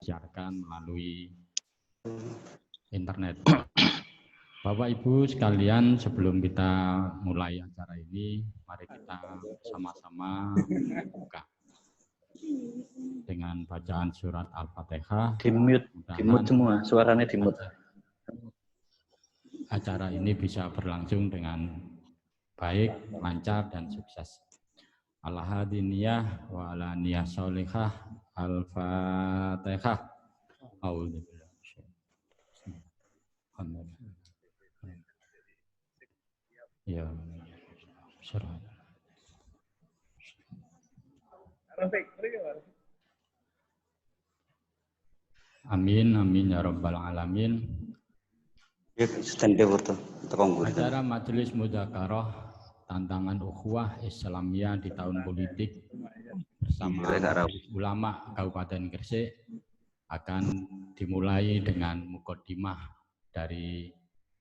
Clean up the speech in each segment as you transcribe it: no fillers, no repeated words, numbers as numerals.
siarkan melalui internet. Bapak Ibu sekalian, sebelum kita mulai acara ini, mari kita sama-sama buka dengan bacaan surat Al-Fatihah. Di-mute semua, suaranya di-mute. Acara ini bisa berlangsung dengan baik, lancar, dan sukses. Al-Hadiniyah wa ala niyah sholihah. Al-Fatihah. Ya, surat. Amin, amin ya rabbal alamin. Acara Majelis Mudzakarah Tantangan Ukhuwah Islamiyah di tahun politik bersama ulama Kabupaten Gresik akan dimulai dengan muqaddimah dari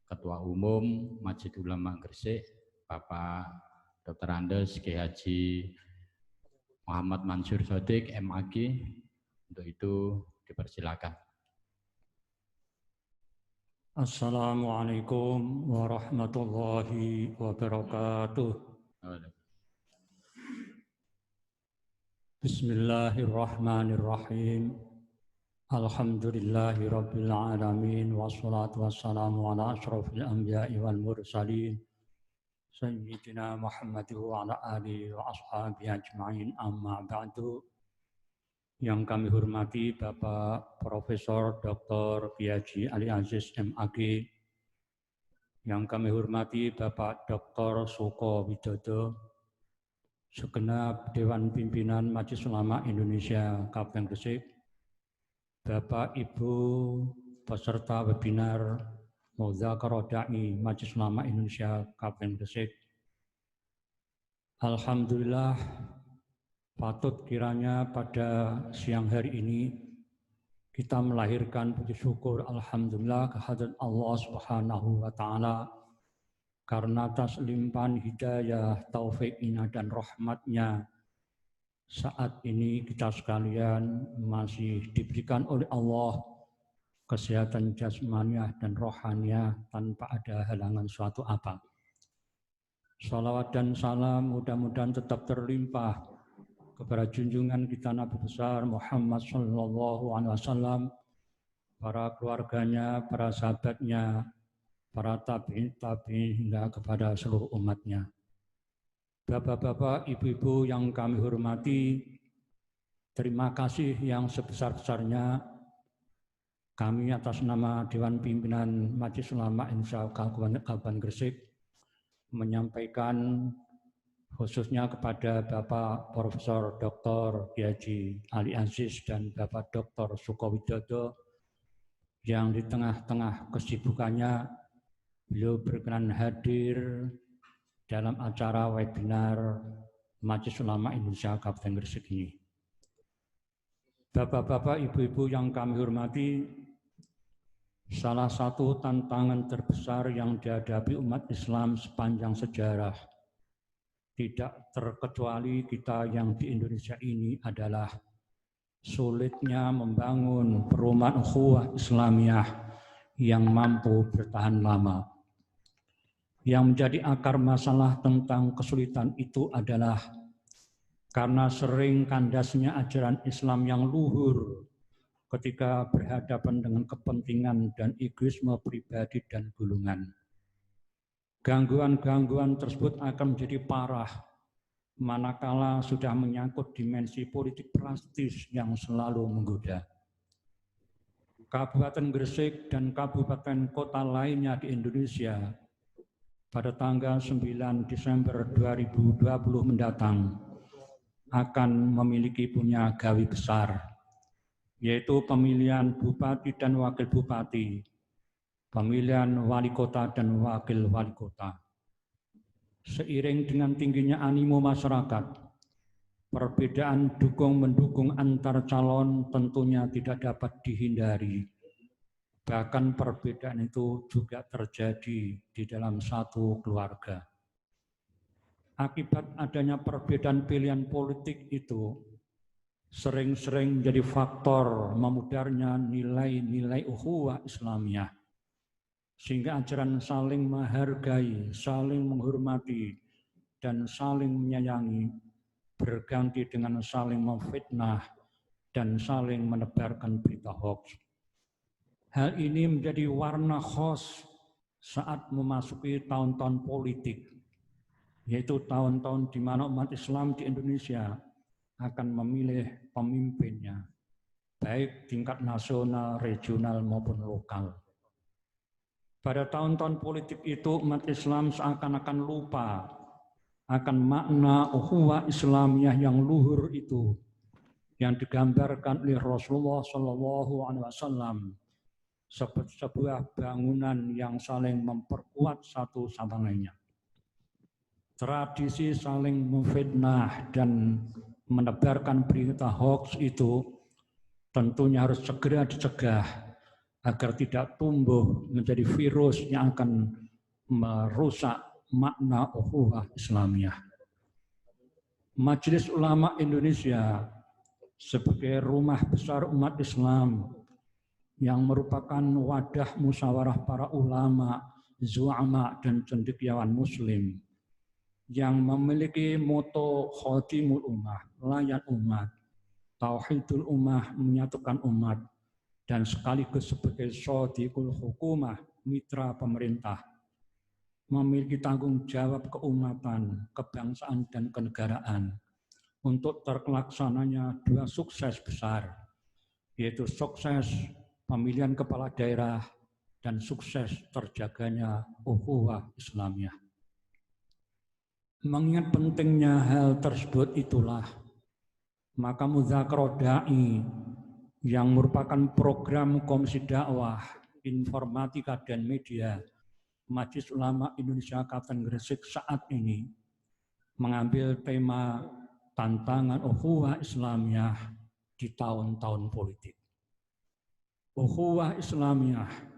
Ketua Umum Masjid Ulama Gresik, Bapak Dr. Andes Kiai Haji Muhammad Mansur Shodiq MAG. Untuk itu dipersilakan. Assalamualaikum warahmatullahi wabarakatuh. Bismillahirrahmanirrahim. Alhamdulillahi rabbil alamin. Wassalatu wassalamu ala ashrafil anbiya'i wal mursalin. Sayyidina Muhammad wa ala alihi wa ashabihi ajma'in, amma ba'du. Yang kami hormati Bapak Profesor Dr. Kiai Haji Ali Aziz MAG, yang kami hormati Bapak Dr. Suko Widodo, segenap Dewan Pimpinan Majelis Ulama Indonesia Kabupaten Gresik, Bapak Ibu peserta webinar Mudzakarah Da'i Majelis Ulama Indonesia Kabupaten Gresik. Alhamdulillah, patut kiranya pada siang hari ini kita melahirkan puji syukur alhamdulillah kehadirat Allah Subhanahu wa taala karena atas limpahan hidayah, taufik, inayah dan rahmatnya saat ini kita sekalian masih diberikan oleh Allah kesehatan jasmaniah dan rohaniah tanpa ada halangan suatu apa. Salawat dan salam mudah-mudahan tetap terlimpah kepada junjungan kita Nabi besar Muhammad sallallahu alaihi wasallam, para keluarganya, para sahabatnya, para tabi'in hingga kepada seluruh umatnya. Bapak-bapak, ibu-ibu yang kami hormati, terima kasih yang sebesar-besarnya kami atas nama Dewan Pimpinan Majelis Ulama Indonesia Kabupaten Gresik menyampaikan khususnya kepada Bapak Profesor Dr. Kiai Haji Ali Aziz dan Bapak Dr. Suko Widodo yang di tengah-tengah kesibukannya beliau berkenan hadir dalam acara webinar Majelis Ulama Indonesia Kabupaten Gresik ini. Bapak-bapak, ibu-ibu yang kami hormati, salah satu tantangan terbesar yang dihadapi umat Islam sepanjang sejarah tidak terkecuali kita yang di Indonesia ini adalah sulitnya membangun perumahan ukhuwah Islamiyah yang mampu bertahan lama. Yang menjadi akar masalah tentang kesulitan itu adalah karena sering kandasnya ajaran Islam yang luhur ketika berhadapan dengan kepentingan dan egoisme pribadi dan golongan. Gangguan-gangguan tersebut akan menjadi parah manakala sudah menyangkut dimensi politik praktis yang selalu menggoda. Kabupaten Gresik dan kabupaten kota lainnya di Indonesia pada tanggal 9 Desember 2020 mendatang akan memiliki punya gawe besar, yaitu pemilihan bupati dan wakil bupati, pemilihan wali kota dan wakil wali kota. Seiring dengan tingginya animo masyarakat, perbedaan dukung-mendukung antar calon tentunya tidak dapat dihindari. Bahkan perbedaan itu juga terjadi di dalam satu keluarga. Akibat adanya perbedaan pilihan politik itu, sering-sering menjadi faktor memudarnya nilai-nilai ukhuwah Islamiyah. Sehingga ajaran saling menghargai, saling menghormati, dan saling menyayangi berganti dengan saling memfitnah dan saling menebarkan berita hoax. Hal ini menjadi warna khas saat memasuki tahun-tahun politik, yaitu tahun-tahun di mana umat Islam di Indonesia akan memilih pemimpinnya, baik tingkat nasional, regional maupun lokal. Pada tahun-tahun politik itu umat Islam seakan-akan lupa akan makna ukhuwah Islamiyah yang luhur itu yang digambarkan oleh Rasulullah SAW seperti sebuah bangunan yang saling memperkuat satu sama lainnya. Tradisi saling memfitnah dan menebarkan berita hoax itu tentunya harus segera dicegah agar tidak tumbuh menjadi virus yang akan merusak makna ukhuwah Islamiyah. Majelis Ulama Indonesia sebagai rumah besar umat Islam yang merupakan wadah musyawarah para ulama, zu'ama dan cendekiawan muslim yang memiliki moto Khotimul Ummah, layan umat, Tauhidul Ummah, menyatukan umat, dan sekaligus sebagai Shadiqul Hukumah, mitra pemerintah, memiliki tanggung jawab keumatan, kebangsaan, dan kenegaraan untuk terlaksananya dua sukses besar, yaitu sukses pemilihan kepala daerah dan sukses terjaganya ukhuwah Islamiyah. Mengingat pentingnya hal tersebut itulah, maka Mudzakarah Da'i yang merupakan program Komisi Dakwah, Informatika dan Media Majelis Ulama Indonesia Kabupaten Gresik saat ini mengambil tema tantangan ukhuwah Islamiyah di tahun-tahun politik. Ukhuwah Islamiyah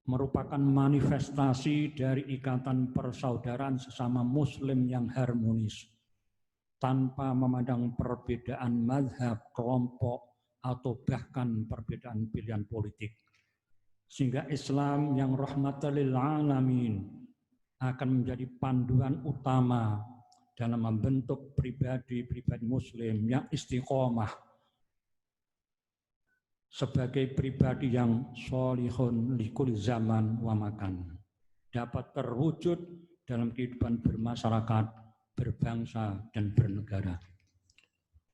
merupakan manifestasi dari ikatan persaudaraan sesama muslim yang harmonis tanpa memandang perbedaan mazhab, kelompok, atau bahkan perbedaan pilihan politik. Sehingga Islam yang rahmatan lil alamin akan menjadi panduan utama dalam membentuk pribadi-pribadi muslim yang istiqomah sebagai pribadi yang sholihun likul zaman wa makan, dapat terwujud dalam kehidupan bermasyarakat, berbangsa, dan bernegara.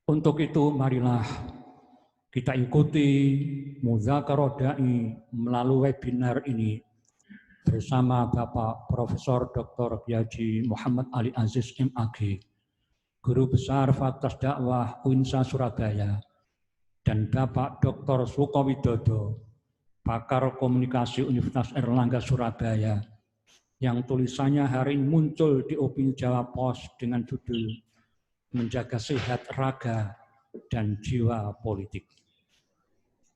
Untuk itu marilah kita ikuti Mudzakarah Da'i melalui webinar ini bersama Bapak Profesor Dr. Haji Muhammad Ali Aziz MAG, Guru Besar Fakultas Dakwah UINSA Surabaya, dan Bapak Dr. Sukowidodo, Pakar Komunikasi Universitas Airlangga Surabaya, yang tulisannya hari ini muncul di Opini Jawa Pos dengan judul Menjaga Sehat Raga dan Jiwa Politik.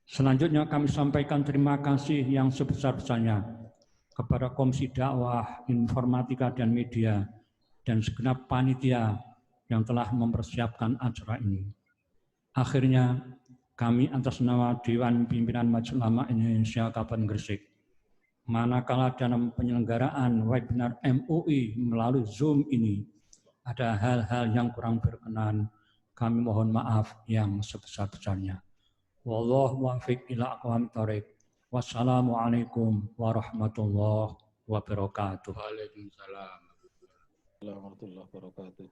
Selanjutnya kami sampaikan terima kasih yang sebesar-besarnya kepada Komisi Dakwah, Informatika dan Media dan segenap panitia yang telah mempersiapkan acara ini. Akhirnya kami atas nama Dewan Pimpinan Majelis Ulama Indonesia Kabupaten Gresik, manakala dalam penyelenggaraan webinar MUI melalui Zoom ini ada hal-hal yang kurang berkenan, kami mohon maaf yang sebesar-besarnya. Wallahu muwaffiq ila aqwamit thoriq. Wassalamualaikum warahmatullahi wabarakatuh. Waalaikumsalam warahmatullahi wabarakatuh.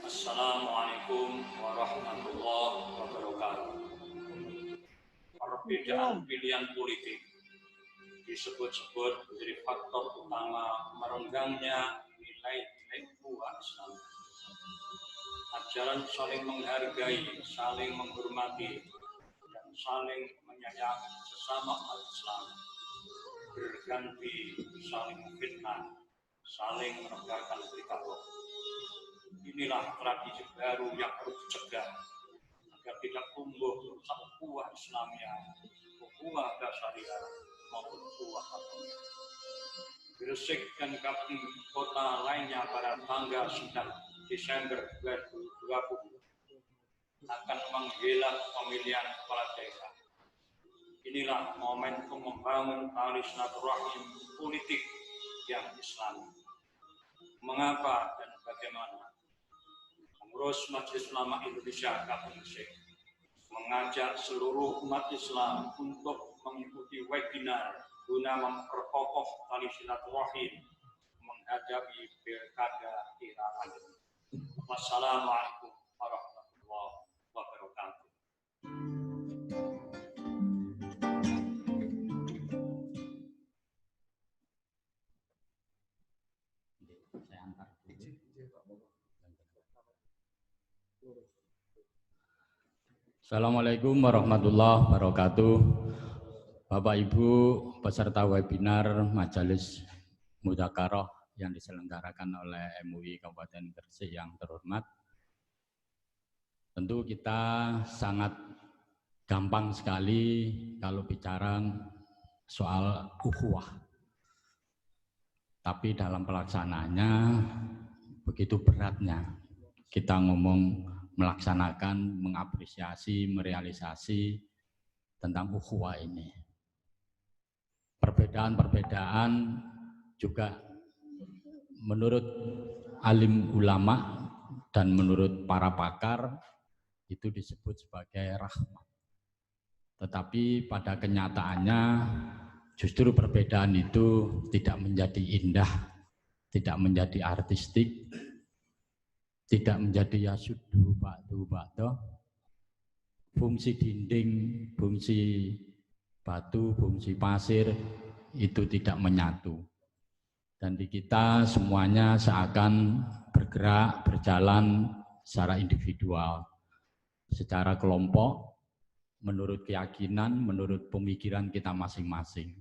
Assalamualaikum warahmatullahi wabarakatuh. Perbedaan pilihan politik disebut-sebut menjadi faktor utama merenggangnya nilai-nilai ukhuwah Islam. ajaran saling menghargai, saling menghormati, dan saling menyayangi sesama umat Islam, berganti saling fitnah, saling menebarkan berita bohong. Inilah tradisi baru yang harus dicegah agar tidak tumbuh ukhuwah Islamiyah, ukhuwah Basyariah maupun ukhuwah Fatimiyah. Gresik dan kabupaten kota lainnya pada tanggal 9 Desember 2020 akan menggelar pemilihan kepala daerah. Inilah momentum membangun tali silaturahim politik yang Islami. Mengapa dan bagaimana? Pengurus Majelis Ulama Indonesia Kabupaten Gresik mengajak seluruh umat Islam untuk mengikuti webinar guna memperkokoh tali silaturahim menghadapi pilkada era pandemi. Wassalamualaikum warahmatullahi wabarakatuh. Saya antar dulu. Assalamualaikum warahmatullahi wabarakatuh. Bapak Ibu peserta webinar Majelis Mudzakarah yang diselenggarakan oleh MUI Kabupaten Gresik yang terhormat. Tentu kita sangat gampang sekali kalau bicara soal ukhuwah. Tapi dalam pelaksanaannya begitu beratnya kita ngomong melaksanakan, mengapresiasi, merealisasi tentang ukhuwah ini. Perbedaan-perbedaan juga menurut alim ulama dan menurut para pakar itu disebut sebagai rahmat. Tetapi pada kenyataannya justru perbedaan itu tidak menjadi indah, tidak menjadi artistik, tidak menjadi yasudu ba'du. Fungsi dinding, fungsi batu, fungsi pasir itu tidak menyatu. Dan di kita semuanya seakan bergerak, berjalan secara individual, secara kelompok, menurut keyakinan, menurut pemikiran kita masing-masing.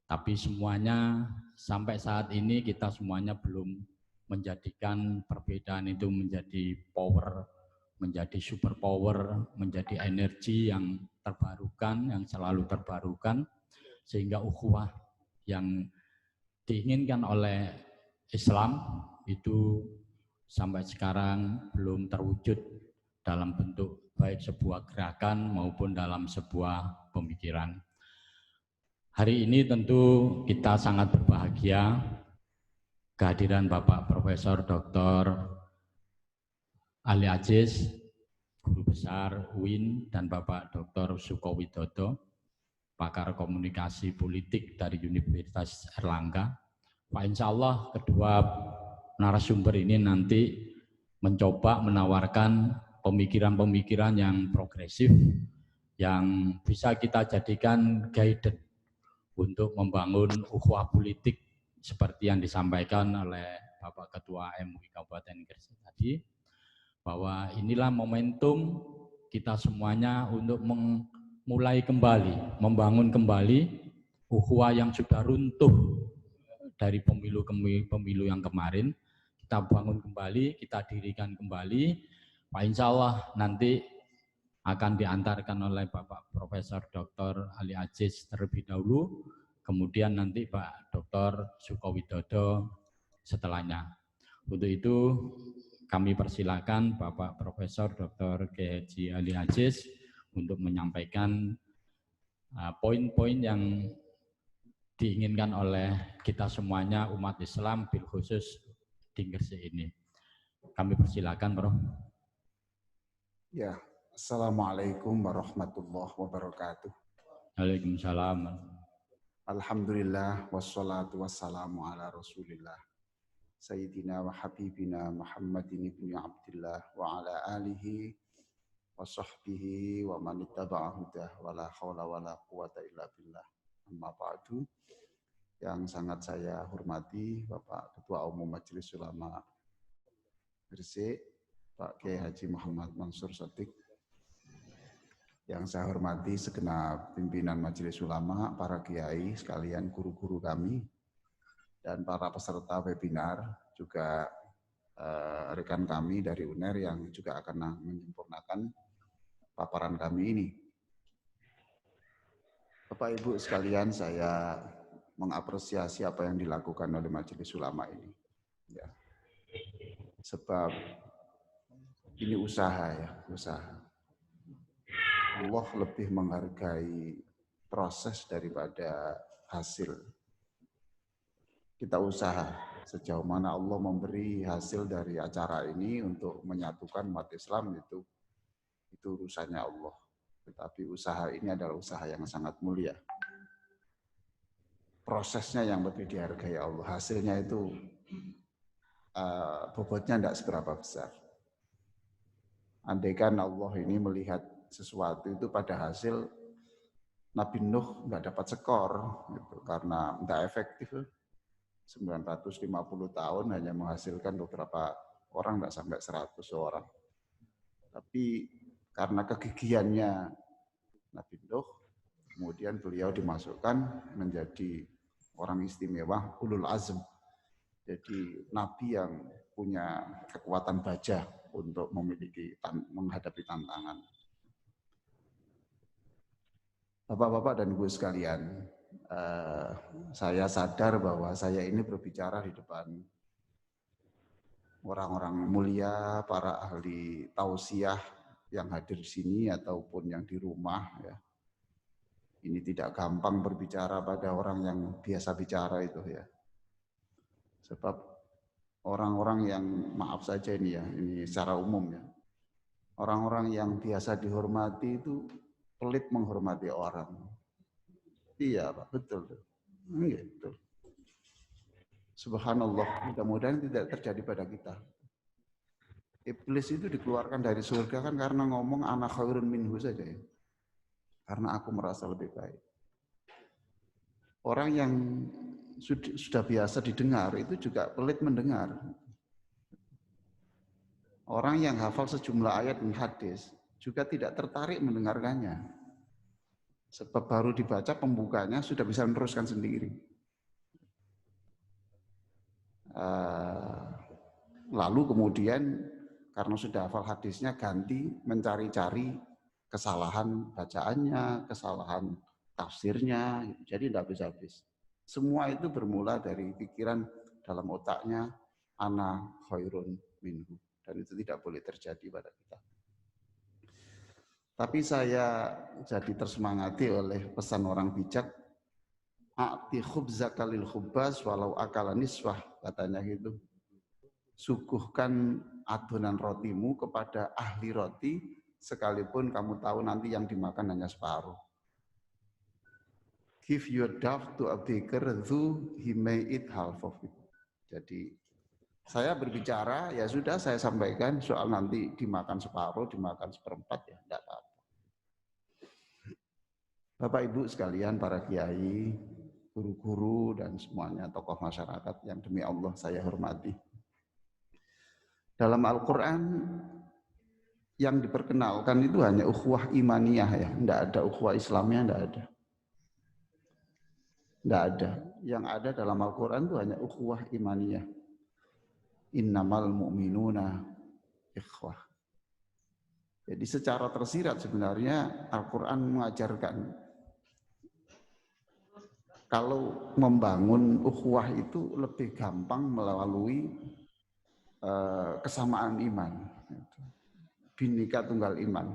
Tapi semuanya sampai saat ini kita semuanya belum menjadikan perbedaan itu menjadi power, menjadi super power, menjadi energi yang terbarukan, yang selalu terbarukan, sehingga ukhuwah yang diinginkan oleh Islam itu sampai sekarang belum terwujud dalam bentuk baik sebuah gerakan maupun dalam sebuah pemikiran. Hari ini tentu kita sangat berbahagia kehadiran Bapak Profesor Dr. Ali Aziz, Guru Besar UIN, dan Bapak Dr. Sukowidodo, pakar komunikasi politik dari Universitas Erlangga. Pak, insya Allah kedua narasumber ini nanti mencoba menawarkan pemikiran-pemikiran yang progresif, yang bisa kita jadikan guidance untuk membangun ukhuwah politik seperti yang disampaikan oleh Bapak Ketua MUI Kabupaten Gresik tadi, bahwa inilah momentum kita semuanya untuk memulai kembali, membangun kembali ukhuwah yang sudah runtuh dari pemilu yang kemarin. Kita bangun kembali, kita dirikan kembali. Pak, insya Allah nanti akan diantarkan oleh Bapak Profesor Dr. Ali Aziz terlebih dahulu, kemudian nanti Pak Dr. Sukowidodo setelahnya. Untuk itu kami persilakan Bapak Profesor Dr. Haji Ali Aziz untuk menyampaikan poin-poin yang diinginkan oleh kita semuanya umat Islam bil khusus di Gresik ini. Kami persilakan, Prof. Ya, Assalamualaikum warahmatullahi wabarakatuh. Waalaikumsalam. Alhamdulillah wassalatu wassalamu ala Rasulillah Sayyidina wa habibina Muhammadin ibni Abdillah wa ala alihi wa sahbihi wa man ittaba'a hudah wa la hawla wa la quwata illa billah. Amma ba'du. Yang sangat saya hormati Bapak Ketua Umum Majelis Ulama Gresik, Bapak Kiai Haji Muhammad Mansur Shadiq, yang saya hormati segenap pimpinan Majelis Ulama, para kiai sekalian, guru-guru kami, dan para peserta webinar, juga rekan kami dari UNER yang juga akan menyempurnakan paparan kami ini. Bapak Ibu sekalian, saya mengapresiasi apa yang dilakukan oleh Majelis Ulama ini. Ya. Sebab ini usaha ya, usaha. Allah lebih menghargai proses daripada hasil. Kita usaha sejauh mana Allah memberi hasil dari acara ini untuk menyatukan umat Islam, itu urusannya Allah. Tetapi usaha ini adalah usaha yang sangat mulia. Prosesnya yang lebih dihargai Allah. Hasilnya itu bobotnya tidak seberapa besar. Andaikan Allah ini melihat sesuatu itu pada hasil, Nabi Nuh nggak dapat skor gitu, karena nggak efektif. 950 tahun hanya menghasilkan beberapa orang, nggak sampai 100 orang. Tapi karena kegigihannya Nabi Nuh, kemudian beliau dimasukkan menjadi orang istimewa, ulul azm. Jadi nabi yang punya kekuatan baja untuk menghadapi tantangan. Bapak-bapak dan ibu sekalian, saya sadar bahwa saya ini berbicara di depan orang-orang mulia, para ahli tausiah yang hadir di sini ataupun yang di rumah. Ya. Ini tidak gampang berbicara pada orang yang biasa bicara itu ya. Sebab orang-orang yang, maaf saja ini ya, ini secara umum ya. Orang-orang yang biasa dihormati itu pelit menghormati orang. Iya Pak, betul. Gitu. Subhanallah, mudah-mudahan tidak terjadi pada kita. Iblis itu dikeluarkan dari surga kan karena ngomong ana khairun minhu saja ya. Karena aku merasa lebih baik. Orang yang sudah biasa didengar itu juga pelit mendengar. Orang yang hafal sejumlah ayat dan hadis juga tidak tertarik mendengarkannya. Sebab baru dibaca pembukanya sudah bisa meneruskan sendiri. Lalu kemudian karena sudah hafal hadisnya ganti mencari-cari kesalahan bacaannya, kesalahan tafsirnya, jadi tidak habis-habis. Semua itu bermula dari pikiran dalam otaknya ana khairun minhu, dan itu tidak boleh terjadi pada kita. Tapi saya jadi tersemangati oleh pesan orang bijak, a'ti khubzaka lil khubbas walau akala niswah, katanya gitu. Suguhkan adonan rotimu kepada ahli roti sekalipun kamu tahu nanti yang dimakan hanya separuh. Give your dove to a baker, though he may eat half of it. Jadi saya berbicara, ya sudah saya sampaikan, soal nanti dimakan separuh, dimakan seperempat, ya tidak apa-apa. Bapak Ibu sekalian, para kiai, guru-guru, dan semuanya tokoh masyarakat yang demi Allah saya hormati. Dalam Al-Quran yang diperkenalkan itu hanya ukhuwah imaniyah ya, tidak ada ukhuwah Islamnya, tidak ada. Tidak ada. Yang ada dalam Al-Quran itu hanya ukhuwah imaniyah. Innamal mu'minuna ikhwah. Jadi secara tersirat sebenarnya Al-Quran mengajarkan kalau membangun ukhuwah itu lebih gampang melalui kesamaan iman. Bhinneka tunggal iman.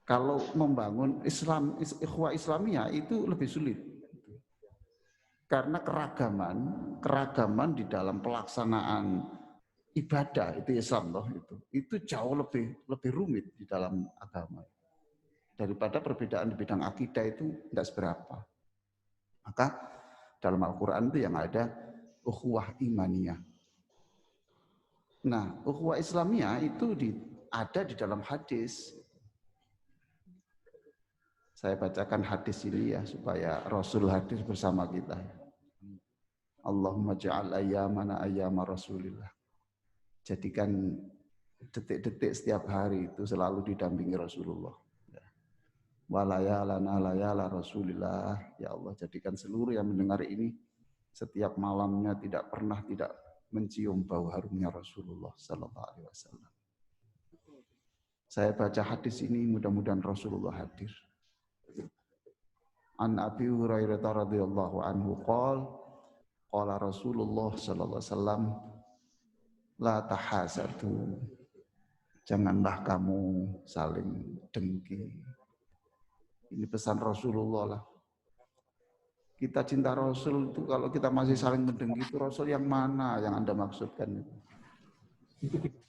Kalau membangun Islam, ikhwah Islamiyah itu lebih sulit. Karena keragaman di dalam pelaksanaan ibadah itu Islam loh itu jauh lebih rumit di dalam agama daripada perbedaan di bidang akidah itu tidak seberapa. Maka dalam Al-Quran itu yang ada ukhuwah imaniyah. Nah, ukhuwah Islamiyah itu ada di dalam hadis. Saya bacakan hadis ini ya supaya Rasul hadir bersama kita. Allahumma ja'al ayyamana ayyama Rasulillah. jadikan detik-detik setiap hari itu selalu didampingi Rasulullah. Walayalana layala Rasulillah. Ya Allah, jadikan seluruh yang mendengar ini setiap malamnya tidak pernah tidak mencium bau harumnya Rasulullah sallallahu alaihi wasallam. Saya baca hadis ini, mudah-mudahan Rasulullah hadir. An Abi Hurairah radhiyallahu anhu qala Rasulullah sallallahu alaihi wasallam, la tahasadu. Janganlah kamu saling dengki. Ini pesan Rasulullah lah. Kita cinta Rasul itu kalau kita masih saling mendengki itu Rasul yang mana yang Anda maksudkan?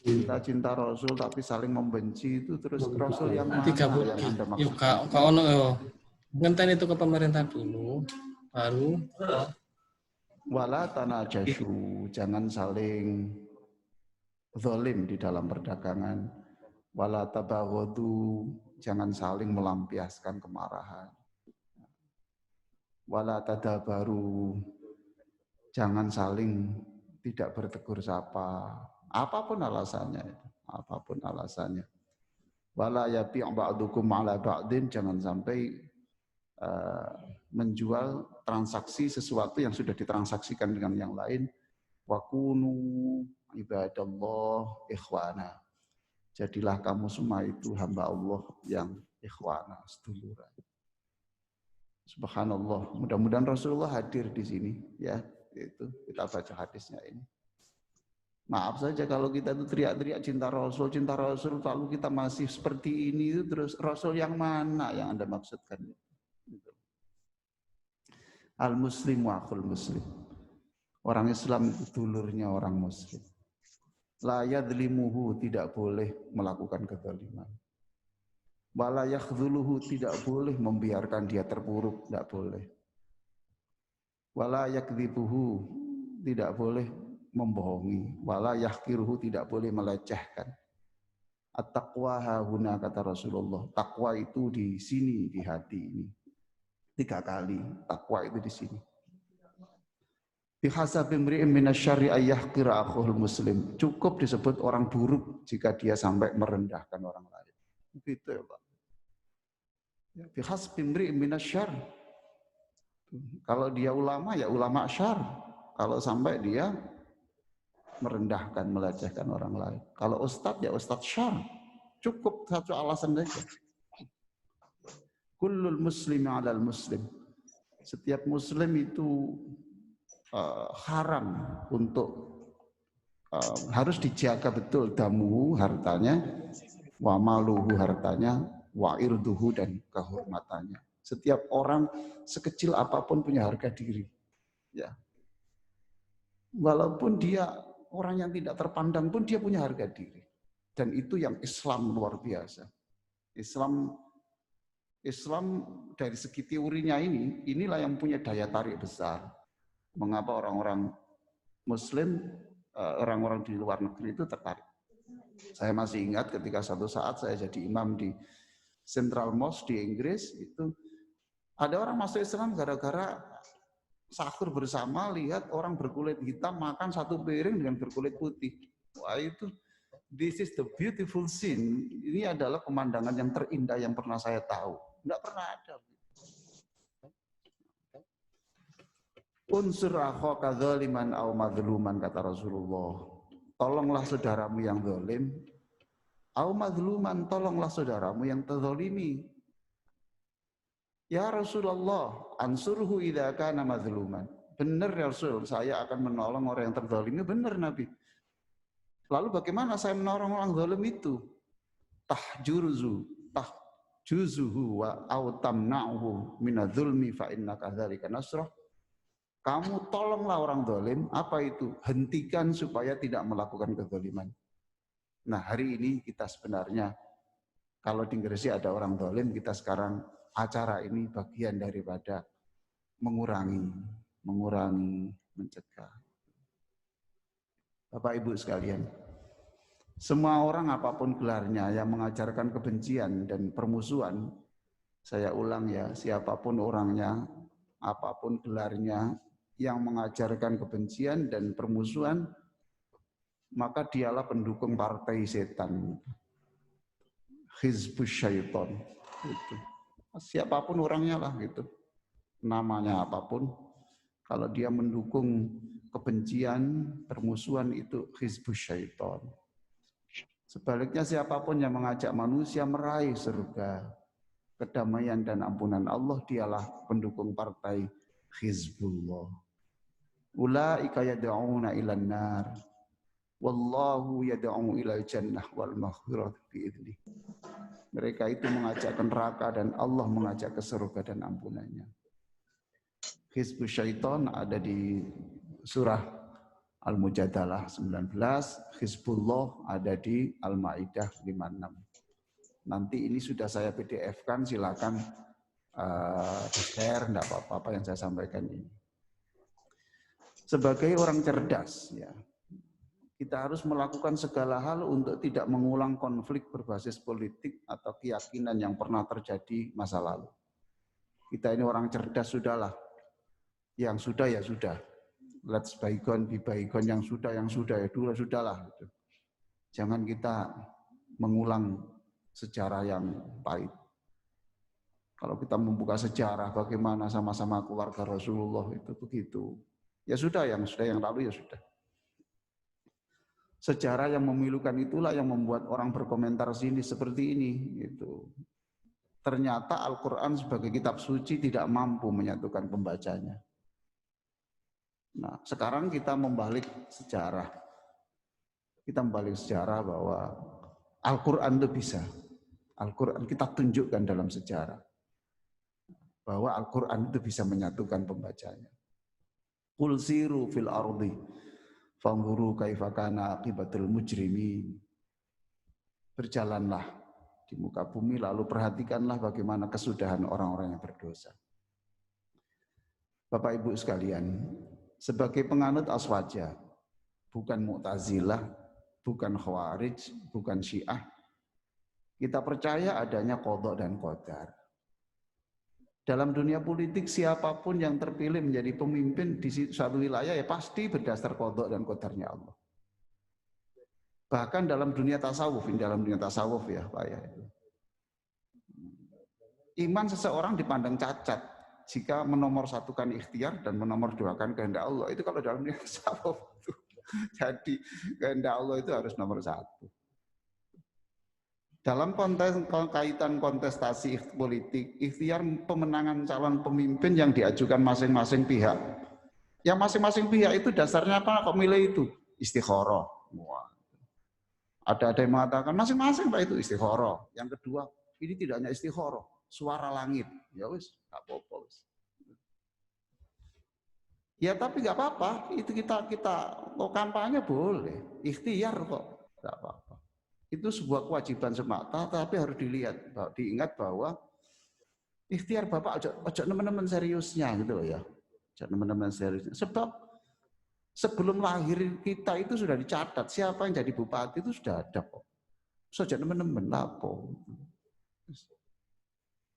Kita cinta Rasul tapi saling membenci itu terus Rasul yang mana yang Anda maksudkan? Yuk kak ono yo. Ngenten itu ke pemerintah dulu, baru. Wala tanajashu, jangan saling zalim di dalam perdagangan. Wala tabaghadu, jangan saling melampiaskan kemarahan. Wala tadabaru, jangan saling tidak bertegur sapa, apapun alasannya. Wala yabi' ba'dukum 'ala ba'din, jangan sampai menjual transaksi sesuatu yang sudah ditransaksikan dengan yang lain. Wa kunu ibadallah ikhwana. Jadilah kamu semua itu hamba Allah yang ikhwana, seduluran. Subhanallah, mudah-mudahan Rasulullah hadir di sini ya. Itu kita baca hadisnya ini. Maaf saja kalau kita itu teriak-teriak cinta Rasul, lalu kita masih seperti ini itu terus Rasul yang mana yang Anda maksudkan? Al-Muslim wa akhul Muslim. Orang Islam itu dulurnya orang Muslim. La yadlimuhu, tidak boleh melakukan kezaliman. Wala yakhdhuluhu, tidak boleh membiarkan dia terpuruk, tidak boleh. Wala yakdzibuhu, tidak boleh membohongi. Wala yahkiruhu, tidak boleh melecehkan. At-taqwa hahuna, kata Rasulullah. Takwa itu di sini, di hati ini. 3 kali takwa itu di sini. Bihasabi imri'in minasyarri ayyahqira akhul muslim. Cukup disebut orang buruk jika dia sampai merendahkan orang lain. Begitu ya Pak. Bihasbi imri'in minasyarr. Kalau dia ulama ya ulama syarr. Kalau sampai dia merendahkan, melecehkan orang lain. Kalau ustadz ya ustadz syarr. Cukup satu alasan saja. Kullul muslimi 'alal muslim. Setiap muslim itu haram untuk harus dijaga betul damuhu, hartanya, wa maluhu, hartanya, wa irduhu, dan kehormatannya. Setiap orang sekecil apapun punya harga diri. Ya. Walaupun dia orang yang tidak terpandang pun dia punya harga diri. Dan itu yang Islam luar biasa. Islam dari segi teorinya inilah yang punya daya tarik besar. Mengapa orang-orang Muslim, orang-orang di luar negeri itu tertarik. Saya masih ingat ketika satu saat saya jadi imam di Central Mosque di Inggris, itu ada orang masuk Islam gara-gara sahur bersama lihat orang berkulit hitam makan satu piring dengan berkulit putih. Wah itu, this is the beautiful scene. Ini adalah pemandangan yang terindah yang pernah saya tahu. Tidak pernah ada. Unsur akhaka dzaliman aw madluman, kata Rasulullah. Tolonglah saudaramu yang zalim, aw madluman, tolonglah saudaramu yang terzalimi. Ya Rasulullah, ansurhu idza kana madluman. Benar ya Rasul, saya akan menolong orang yang terzalimi. Benar Nabi. Lalu bagaimana saya menolong orang zalim itu? Tahjuzuhu wa aw tamna'uhu minadz-dzulmi fa innaka dzalika nasrah. Kamu tolonglah orang zalim, apa itu? Hentikan supaya tidak melakukan kezaliman. Nah, hari ini kita sebenarnya kalau di Gresik ada orang zalim, kita sekarang acara ini bagian daripada mengurangi, mencegah. Bapak Ibu sekalian, semua orang apapun gelarnya yang mengajarkan kebencian dan permusuhan, saya ulang ya, siapapun orangnya, apapun gelarnya yang mengajarkan kebencian dan permusuhan, maka dialah pendukung partai setan. Hizbus Syaiton. Gitu. Siapapun orangnya lah gitu. Namanya apapun, kalau dia mendukung kebencian, permusuhan, itu Hizbus Syaiton. Sebaliknya siapapun yang mengajak manusia meraih surga, kedamaian dan ampunan Allah, dialah pendukung partai Hizbullah. Ulaika yad'una ilan nar, wallahu yad'u ilal jannah wal maghfirah bi'idnih. Mereka itu mengajak ke neraka dan Allah mengajak ke surga dan ampunannya. Hizbus Syaiton ada di surah Al-Mujadalah 19, Hizbullah ada di Al-Maidah 56. Nanti ini sudah saya PDF-kan, silakan di-share, enggak apa-apa yang saya sampaikan ini. Sebagai orang cerdas, ya, kita harus melakukan segala hal untuk tidak mengulang konflik berbasis politik atau keyakinan yang pernah terjadi masa lalu. Kita ini orang cerdas, sudahlah. Yang sudah ya sudah. Let's bygone be bygone, yang sudah ya dulu sudahlah. Jangan kita mengulang sejarah yang pahit. Kalau kita membuka sejarah bagaimana sama-sama keluarga Rasulullah itu begitu. Ya sudah yang lalu ya sudah. Sejarah yang memilukan itulah yang membuat orang berkomentar sini seperti ini gitu. Ternyata Al-Qur'an sebagai kitab suci tidak mampu menyatukan pembacanya. Nah, sekarang kita membalik sejarah. Kita membalik sejarah bahwa Al-Qur'an itu bisa. Al-Qur'an kita tunjukkan dalam sejarah bahwa Al-Qur'an itu bisa menyatukan pembacanya. Qul siru fil ardi fanzuru kaifa kana aqibatul mujrimin. Berjalanlah di muka bumi lalu perhatikanlah bagaimana kesudahan orang-orang yang berdosa. Bapak Ibu sekalian, sebagai penganut Aswaja, bukan Mu'tazilah, bukan Khawarij, bukan Syiah, kita percaya adanya qadha dan qadar. Dalam dunia politik, siapapun yang terpilih menjadi pemimpin di suatu wilayah ya pasti berdasar qadha dan qadarnya Allah. Bahkan dalam dunia tasawuf ya Pak ya. Iman seseorang dipandang cacat jika menomorsatukan ikhtiar dan menomorsduakan kehendak Allah. Itu kalau dalam dunia tasawuf. Jadi kehendak Allah itu harus nomor satu. Dalam kaitan kontestasi politik, ikhtiar pemenangan calon pemimpin yang diajukan masing-masing pihak. Yang masing-masing pihak itu dasarnya apa? Kok milih itu? Istikharah. Ada yang mengatakan masing-masing Pak itu istikharah. Yang kedua, ini tidak hanya istikharah, suara langit. Ya wis, enggak apa-apa wis. Ya tapi enggak apa-apa, itu kita kampanye boleh. Ikhtiar kok, enggak apa-apa. Itu sebuah kewajiban semata, tapi harus diingat bahwa ikhtiar Bapak ojo teman-teman seriusnya gitu loh ya. Ojo teman-teman seriusnya. Sebab sebelum lahir kita itu sudah dicatat siapa yang jadi bupati itu sudah ada kok. Ojo teman-teman lapo.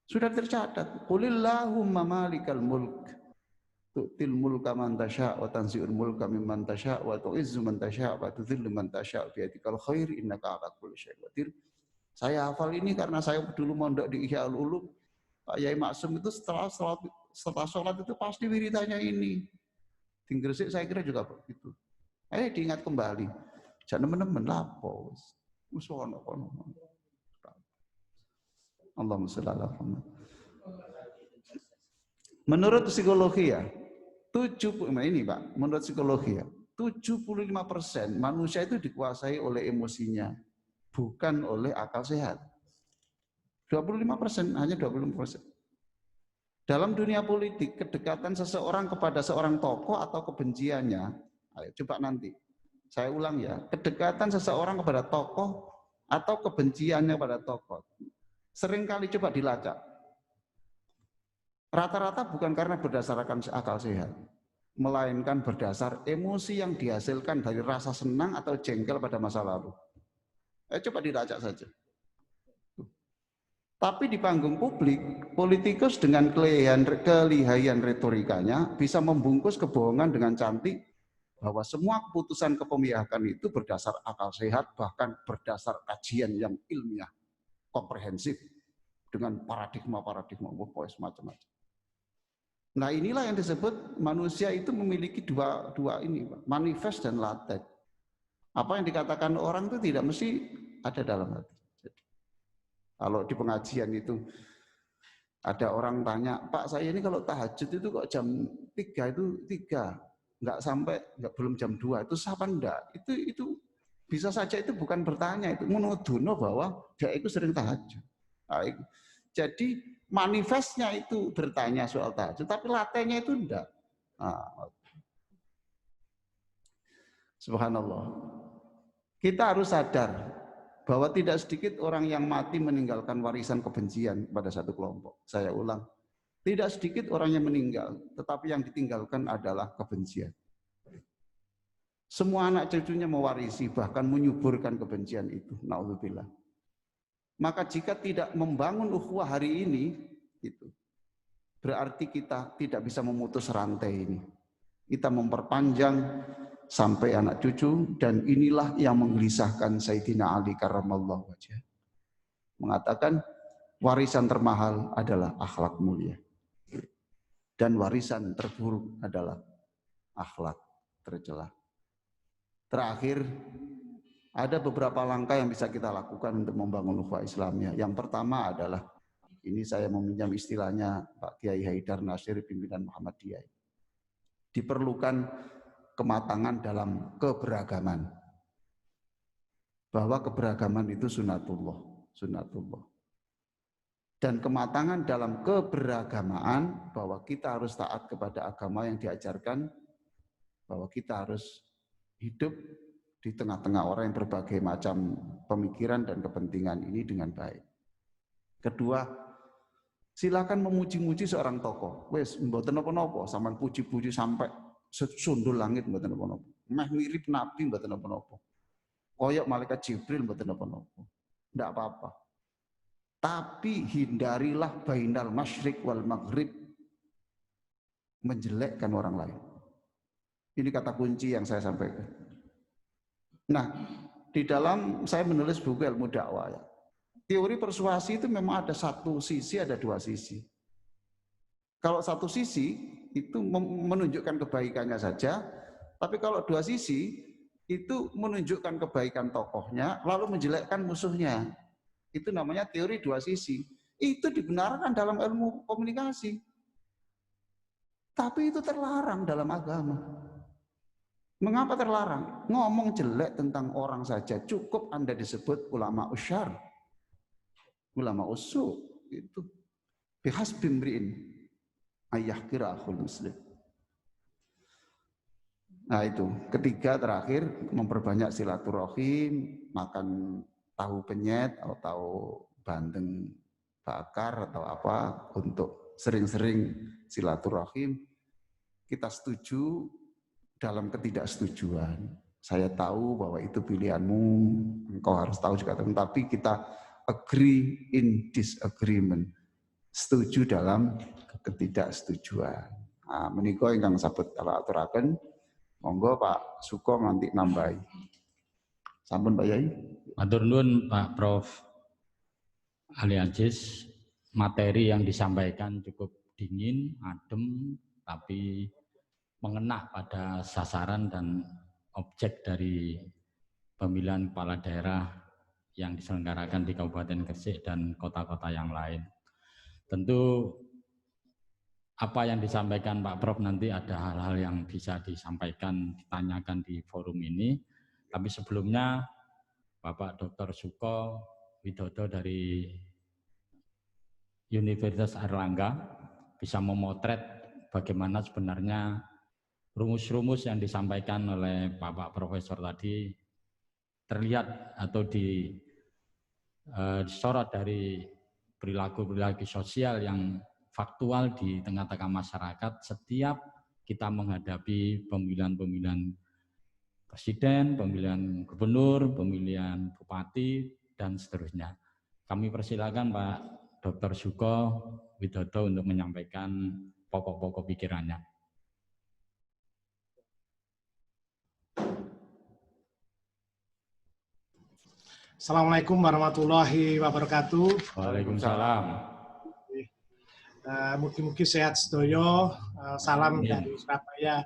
Sudah tercatat. Qulillahumma malikal mulk tu'til mulka man tasya' wa tanzi'ul mulka mimman tasya' wa tu'izzu man tasya' wa tudhillu man tasya' bi yadikal khair innaka 'ala kulli syai'in qadir. Saya hafal ini karena saya dulu mondok di Ihya Ulum. Pak Yai Maksum itu setelah sholat itu pasti wiridannya ini. Di Gresik saya kira juga begitu. Diingat kembali. Jangan teman-teman lapo. Wis ono. Allahumma shalli ala Muhammad. Menurut psikologi ya, menurut psikologi ya, 75% manusia itu dikuasai oleh emosinya, bukan oleh akal sehat. 25%, hanya 25%. Dalam dunia politik, kedekatan seseorang kepada seorang tokoh atau kebenciannya, ayo coba nanti, saya ulang ya, kedekatan seseorang kepada tokoh atau kebenciannya pada tokoh, seringkali coba dilacak. Rata-rata bukan karena berdasarkan akal sehat, melainkan berdasar emosi yang dihasilkan dari rasa senang atau jengkel pada masa lalu. Coba dilacak saja. Tapi di panggung publik, politikus dengan kelihayan retorikanya bisa membungkus kebohongan dengan cantik bahwa semua keputusan kepemihakan itu berdasar akal sehat, bahkan berdasar kajian yang ilmiah, komprehensif, dengan paradigma-paradigma, macam-macam. Nah inilah yang disebut manusia itu memiliki dua ini, manifest dan laten. Apa yang dikatakan orang itu tidak mesti ada dalam hati. Jadi, kalau di pengajian itu ada orang tanya, Pak saya ini kalau tahajud itu kok jam 3 itu 3, belum jam 2, itu apa enggak? Itu bisa saja itu bukan bertanya, itu menuduh bahwa dia itu sering tahajud. Nah, jadi manifestnya itu bertanya soal tahajud, tapi latennya itu enggak. Nah, subhanallah. Kita harus sadar bahwa tidak sedikit orang yang mati meninggalkan warisan kebencian pada satu kelompok. Saya ulang, tidak sedikit orang yang meninggal, tetapi yang ditinggalkan adalah kebencian. Semua anak cucunya mewarisi, bahkan menyuburkan kebencian itu. Na'udzubillah. Maka jika tidak membangun ukhuwah hari ini, itu berarti kita tidak bisa memutus rantai ini. Kita memperpanjang sampai anak cucu, dan inilah yang menggelisahkan Sayyidina Ali karramallahu wajhah. Mengatakan warisan termahal adalah akhlak mulia. Dan warisan terburuk adalah akhlak tercela. Terakhir, ada beberapa langkah yang bisa kita lakukan untuk membangun ukhuwah Islamnya. Yang pertama adalah, ini saya meminjam istilahnya Pak Kiai Haidar Nasir, pimpinan Muhammadiyah. Diperlukan kematangan dalam keberagaman. Bahwa keberagaman itu sunatullah. Dan kematangan dalam keberagamaan, bahwa kita harus taat kepada agama yang diajarkan, bahwa kita harus hidup di tengah-tengah orang yang berbagai macam pemikiran dan kepentingan ini dengan baik. Kedua, silakan memuji-muji seorang tokoh. Wes mboten napa-napa, sampean puji-puji sampai sundul langit mboten napa-napa. Meh mirip nabi mboten napa-napa. Koyok malaikat Jibril mboten napa-napa. Enggak apa-apa. Tapi hindarilah bainal masyriq wal maghrib, menjelekkan orang lain. Ini kata kunci yang saya sampaikan. Nah, di dalam saya menulis buku ilmu dakwah ya. Teori persuasi itu memang ada satu sisi, ada dua sisi. Kalau satu sisi itu menunjukkan kebaikannya saja, tapi kalau dua sisi itu menunjukkan kebaikan tokohnya, lalu menjelekkan musuhnya. Itu namanya teori dua sisi. Itu dibenarkan dalam ilmu komunikasi. Tapi itu terlarang dalam agama. Mengapa terlarang? Ngomong jelek tentang orang saja cukup Anda disebut ulama usyar, ulama usu. Itu bihasbi imri'in ayyahqira akhul muslim. Nah itu, ketiga terakhir, memperbanyak silaturahim, makan tahu penyet atau tahu bandeng bakar atau apa, untuk sering-sering silaturahim. Kita setuju dalam ketidaksetujuan. Saya tahu bahwa itu pilihanmu, engkau harus tahu juga, tapi kita agree in disagreement. Setuju dalam ketidaksetujuan. Nah, menika ingkang sabet kala aturaken, monggo Pak Suko nanti nambahi. Sampun Pak Yai. Matur nuwun Pak Prof. Ali Aziz, materi yang disampaikan cukup dingin, adem, tapi mengena pada sasaran dan objek dari pemilihan kepala daerah yang diselenggarakan di Kabupaten Gresik dan kota-kota yang lain. Tentu apa yang disampaikan Pak Prof nanti ada hal-hal yang bisa disampaikan, ditanyakan di forum ini. Tapi sebelumnya Bapak Dr. Suko Widodo dari Universitas Airlangga bisa memotret bagaimana sebenarnya rumus-rumus yang disampaikan oleh Bapak Profesor tadi terlihat atau disorot dari perilaku-perilaku sosial yang faktual di tengah-tengah masyarakat setiap kita menghadapi pemilihan-pemilihan presiden, pemilihan gubernur, pemilihan bupati, dan seterusnya. Kami persilakan Pak Dr. Suko Widodo untuk menyampaikan pokok-pokok pikirannya. Assalamualaikum warahmatullahi wabarakatuh. Waalaikumsalam. Mugi-mugi sehat sedoyo. Salam dari Surabaya.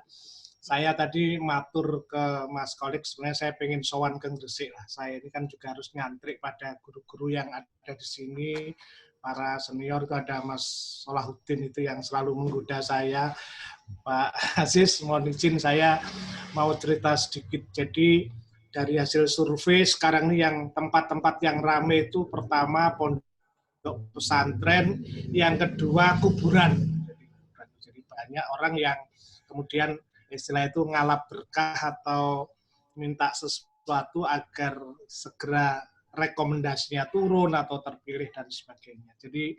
Saya tadi matur ke Mas Kolik, sebenarnya saya pengen sowan ke Gresik lah. Saya ini kan juga harus ngantri pada guru-guru yang ada di sini. Para senior itu ada Mas Solahuddin itu yang selalu menggoda saya. Pak Aziz, mohon izin saya mau cerita sedikit. Jadi dari hasil survei sekarang ini yang tempat-tempat yang ramai itu pertama pondok pesantren, yang kedua kuburan. Jadi banyak orang yang kemudian istilah itu ngalap berkah atau minta sesuatu agar segera rekomendasinya turun atau terpilih dan sebagainya. Jadi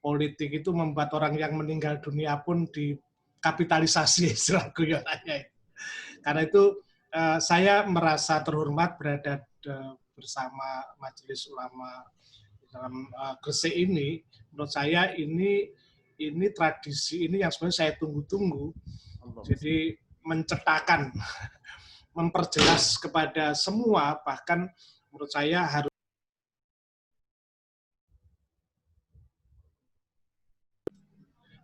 politik itu membuat orang yang meninggal dunia pun dikapitalisasi istilah guyonannya. Karena itu saya merasa terhormat berada bersama Majelis Ulama dalam Gresik ini. Menurut saya ini tradisi ini yang sebenarnya saya tunggu-tunggu. Jadi mencetakkan, memperjelas kepada semua, bahkan menurut saya harus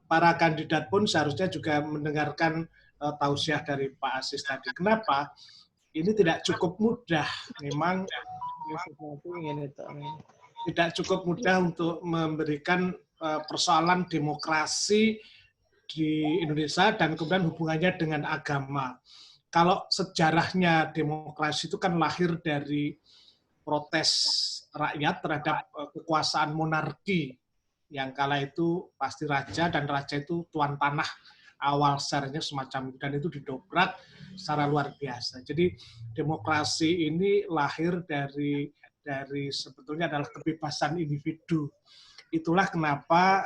para kandidat pun seharusnya juga mendengarkan tausiah dari Pak Aziz tadi. Kenapa? Ini tidak cukup mudah, memang tidak cukup mudah untuk memberikan persoalan demokrasi di Indonesia dan kemudian hubungannya dengan agama. Kalau sejarahnya demokrasi itu kan lahir dari protes rakyat terhadap kekuasaan monarki yang kala itu pasti raja, dan raja itu tuan tanah awal sejarahnya semacam itu, dan itu didobrak secara luar biasa. Jadi demokrasi ini lahir dari sebetulnya adalah kebebasan individu. Itulah kenapa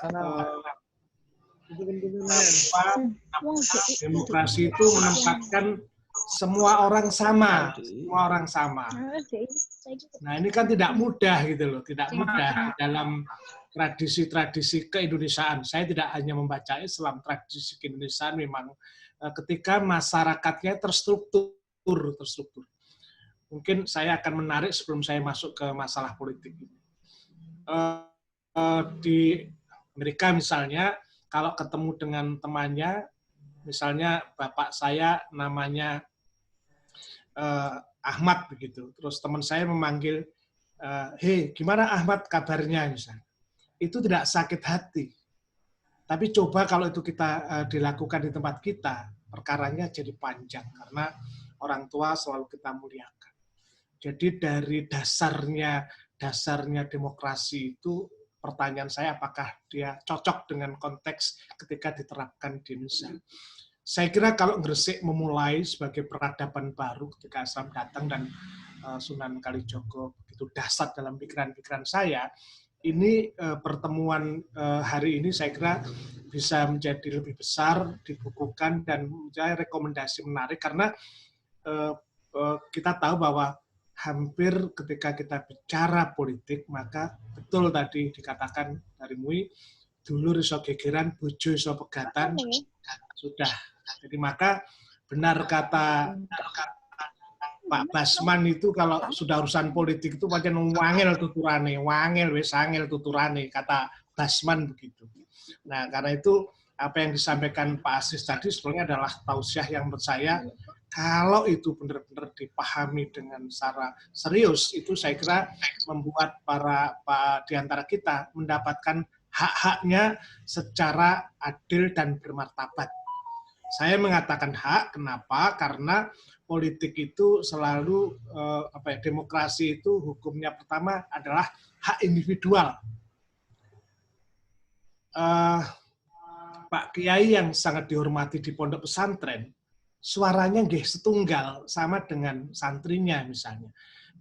demokrasi itu menempatkan semua orang sama, Nah, ini kan tidak mudah gitu loh, tidak mudah dalam tradisi-tradisi keindonesiaan. Saya tidak hanya membaca Islam, tradisi keindonesiaan memang ketika masyarakatnya terstruktur. Mungkin saya akan menarik sebelum saya masuk ke masalah politik ini. Di Amerika misalnya, kalau ketemu dengan temannya, misalnya bapak saya namanya Ahmad begitu, terus teman saya memanggil, hei gimana Ahmad kabarnya misalnya, itu tidak sakit hati. Tapi coba kalau itu kita dilakukan di tempat kita, perkaranya jadi panjang karena orang tua selalu kita muliakan. Jadi dari dasarnya demokrasi itu, pertanyaan saya apakah dia cocok dengan konteks ketika diterapkan di Indonesia. Saya kira kalau Gresik memulai sebagai peradaban baru ketika Islam datang dan Sunan Kalijogo begitu dahsyat dalam pikiran-pikiran saya, ini pertemuan hari ini saya kira bisa menjadi lebih besar, dibukukan, dan menjadi rekomendasi menarik karena kita tahu bahwa hampir ketika kita bicara politik, maka betul tadi dikatakan dari MUI, dulur iso gegeran, bojo iso pegatan, sudah. Jadi maka benar kata Pak Basman itu, kalau sudah urusan politik itu pancen wangel tuturane, wis angel tuturane, kata Basman begitu. Nah, karena itu apa yang disampaikan Pak Aziz tadi sebenarnya adalah tausiah yang menurut saya kalau itu benar-benar dipahami dengan secara serius, itu saya kira membuat para di antara kita mendapatkan hak-haknya secara adil dan bermartabat. Saya mengatakan hak, kenapa? Karena politik itu selalu demokrasi itu hukumnya pertama adalah hak individual. Pak Kiai yang sangat dihormati di pondok pesantren, suaranya nggih setunggal sama dengan santrinya misalnya.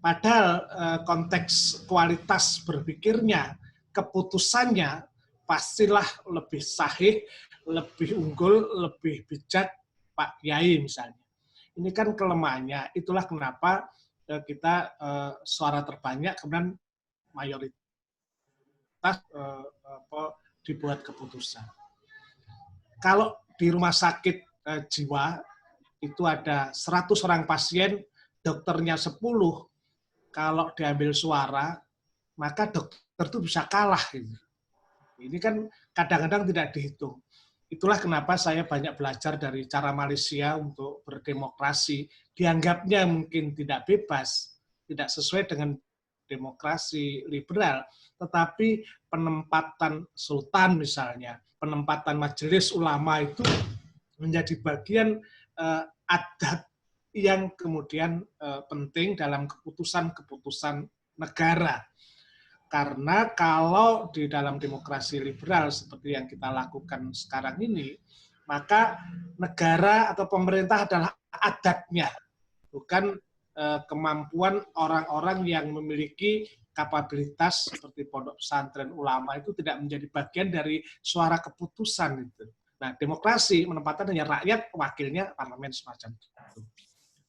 Padahal konteks kualitas berpikirnya, keputusannya pastilah lebih sahih, lebih unggul, lebih bijak Pak Kiai misalnya. Ini kan kelemahannya, itulah kenapa kita suara terbanyak, kemudian mayoritas dibuat keputusan. Kalau di rumah sakit jiwa, itu ada 100 orang pasien, dokternya 10, kalau diambil suara, maka dokter itu bisa kalah. Gitu. Ini kan kadang-kadang tidak dihitung. Itulah kenapa saya banyak belajar dari cara Malaysia untuk berdemokrasi. Dianggapnya mungkin tidak bebas, tidak sesuai dengan demokrasi liberal, tetapi penempatan sultan misalnya, penempatan majelis ulama itu menjadi bagian adat yang kemudian penting dalam keputusan-keputusan negara. Karena kalau di dalam demokrasi liberal seperti yang kita lakukan sekarang ini, maka negara atau pemerintah adalah adatnya, bukan kemampuan orang-orang yang memiliki kapabilitas seperti pondok pesantren ulama itu tidak menjadi bagian dari suara keputusan itu. Nah, demokrasi menempatkan hanya rakyat, wakilnya parlemen semacam itu.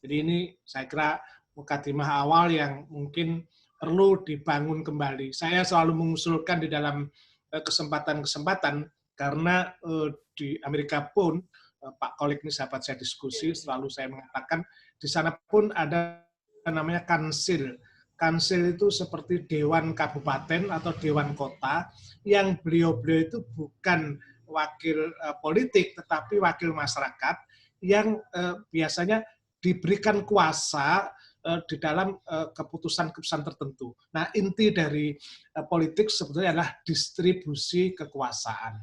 Jadi ini saya kira mukadimah awal yang mungkin perlu dibangun kembali. Saya selalu mengusulkan di dalam kesempatan-kesempatan karena di Amerika pun Pak Kolik ini sahabat saya diskusi, selalu saya mengatakan di sana pun ada namanya kansil. Kansil itu seperti dewan kabupaten atau dewan kota yang beliau-beliau itu bukan wakil politik tetapi wakil masyarakat yang biasanya diberikan kuasa di dalam keputusan-keputusan tertentu. Nah, inti dari politik sebetulnya adalah distribusi kekuasaan.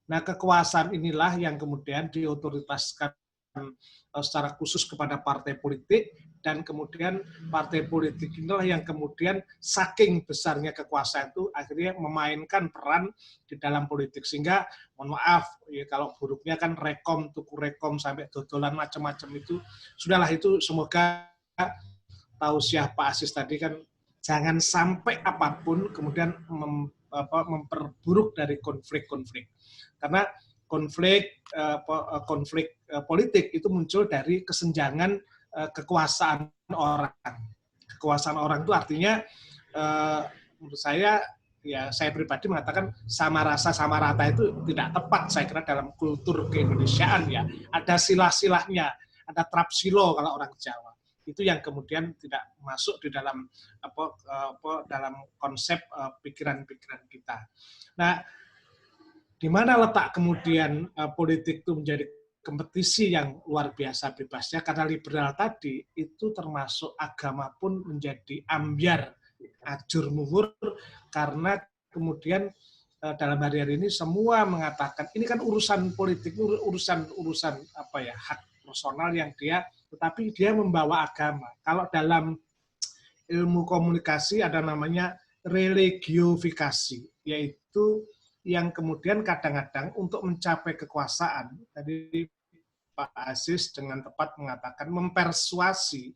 Nah, kekuasaan inilah yang kemudian diotoritaskan secara khusus kepada partai politik, dan kemudian partai politik inilah yang kemudian saking besarnya kekuasaan itu akhirnya memainkan peran di dalam politik. Sehingga, mohon maaf, ya, kalau buruknya kan rekom, tuku rekom, sampai dodolan macam-macam itu, sudahlah itu semoga tausiah Pak Aziz tadi kan jangan sampai apapun kemudian memperburuk dari konflik-konflik. Karena konflik politik itu muncul dari kesenjangan kekuasaan orang. Kekuasaan orang itu artinya menurut saya, ya saya pribadi mengatakan sama rasa sama rata itu tidak tepat saya kira dalam kultur keindonesiaan ya. Ada silah-silahnya, ada trapsilo kalau orang Jawa. Itu yang kemudian tidak masuk di dalam dalam konsep pikiran-pikiran kita. Nah, di mana letak kemudian politik itu menjadi kompetisi yang luar biasa bebasnya, karena liberal tadi itu termasuk agama pun menjadi ambyar, ajur muhur, karena kemudian dalam hari-hari ini semua mengatakan ini kan urusan politik, urusan apa ya, hak personal yang dia, tetapi dia membawa agama. Kalau dalam ilmu komunikasi ada namanya religiofikasi, yaitu yang kemudian kadang-kadang untuk mencapai kekuasaan, tadi Pak Aziz dengan tepat mengatakan mempersuasi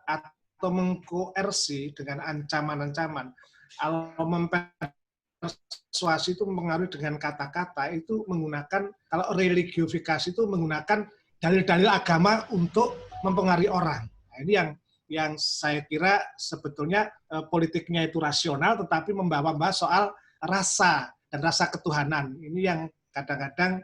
atau mengkoersi dengan ancaman-ancaman. Kalau mempersuasi itu mempengaruhi dengan kata-kata, itu menggunakan, kalau religiofikasi itu menggunakan dalil-dalil agama untuk mempengaruhi orang. Nah, ini yang saya kira sebetulnya politiknya itu rasional, tetapi membawa soal rasa dan rasa ketuhanan. Ini yang kadang-kadang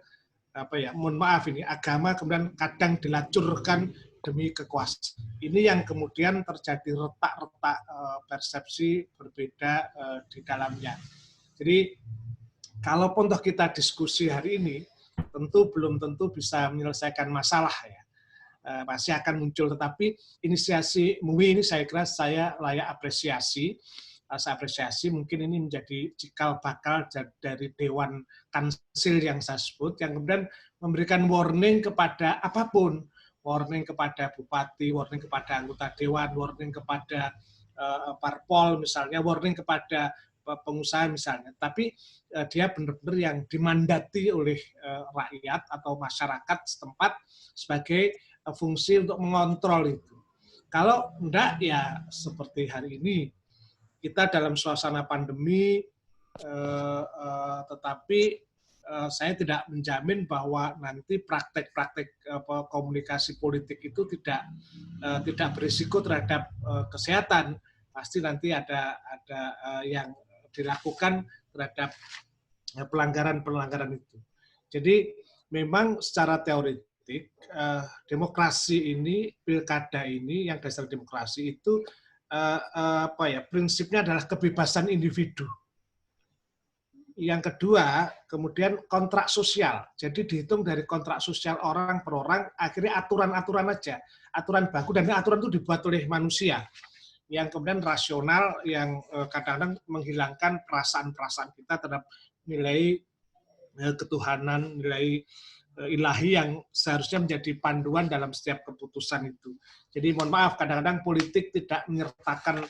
mohon maaf ini agama kemudian kadang dilacurkan demi kekuasaan. Ini yang kemudian terjadi retak-retak persepsi berbeda di dalamnya. Jadi kalaupun toh kita diskusi hari ini, tentu belum tentu bisa menyelesaikan masalah ya. Masih akan muncul, tetapi inisiasi MUI ini saya kira saya layak apresiasi. Saya apresiasi mungkin ini menjadi cikal bakal dari Dewan Kansil yang saya sebut, yang kemudian memberikan warning kepada apapun, warning kepada bupati, warning kepada anggota dewan, warning kepada parpol misalnya, warning kepada pengusaha misalnya, tapi dia benar-benar yang dimandati oleh rakyat atau masyarakat setempat sebagai fungsi untuk mengontrol itu. Kalau enggak ya seperti hari ini, kita dalam suasana pandemi, tetapi saya tidak menjamin bahwa nanti praktek-praktek komunikasi politik itu tidak berisiko terhadap kesehatan. Pasti nanti ada yang dilakukan terhadap pelanggaran-pelanggaran itu. Jadi memang secara teoretik demokrasi ini, pilkada ini yang dasar demokrasi itu prinsipnya adalah kebebasan individu. Yang kedua, kemudian kontrak sosial. Jadi dihitung dari kontrak sosial orang per orang, akhirnya aturan-aturan aja. Aturan baku, dan aturan itu dibuat oleh manusia. Yang kemudian rasional, yang kadang-kadang menghilangkan perasaan-perasaan kita terhadap nilai ketuhanan, nilai ilahi yang seharusnya menjadi panduan dalam setiap keputusan itu. Jadi mohon maaf, kadang-kadang politik tidak menyertakan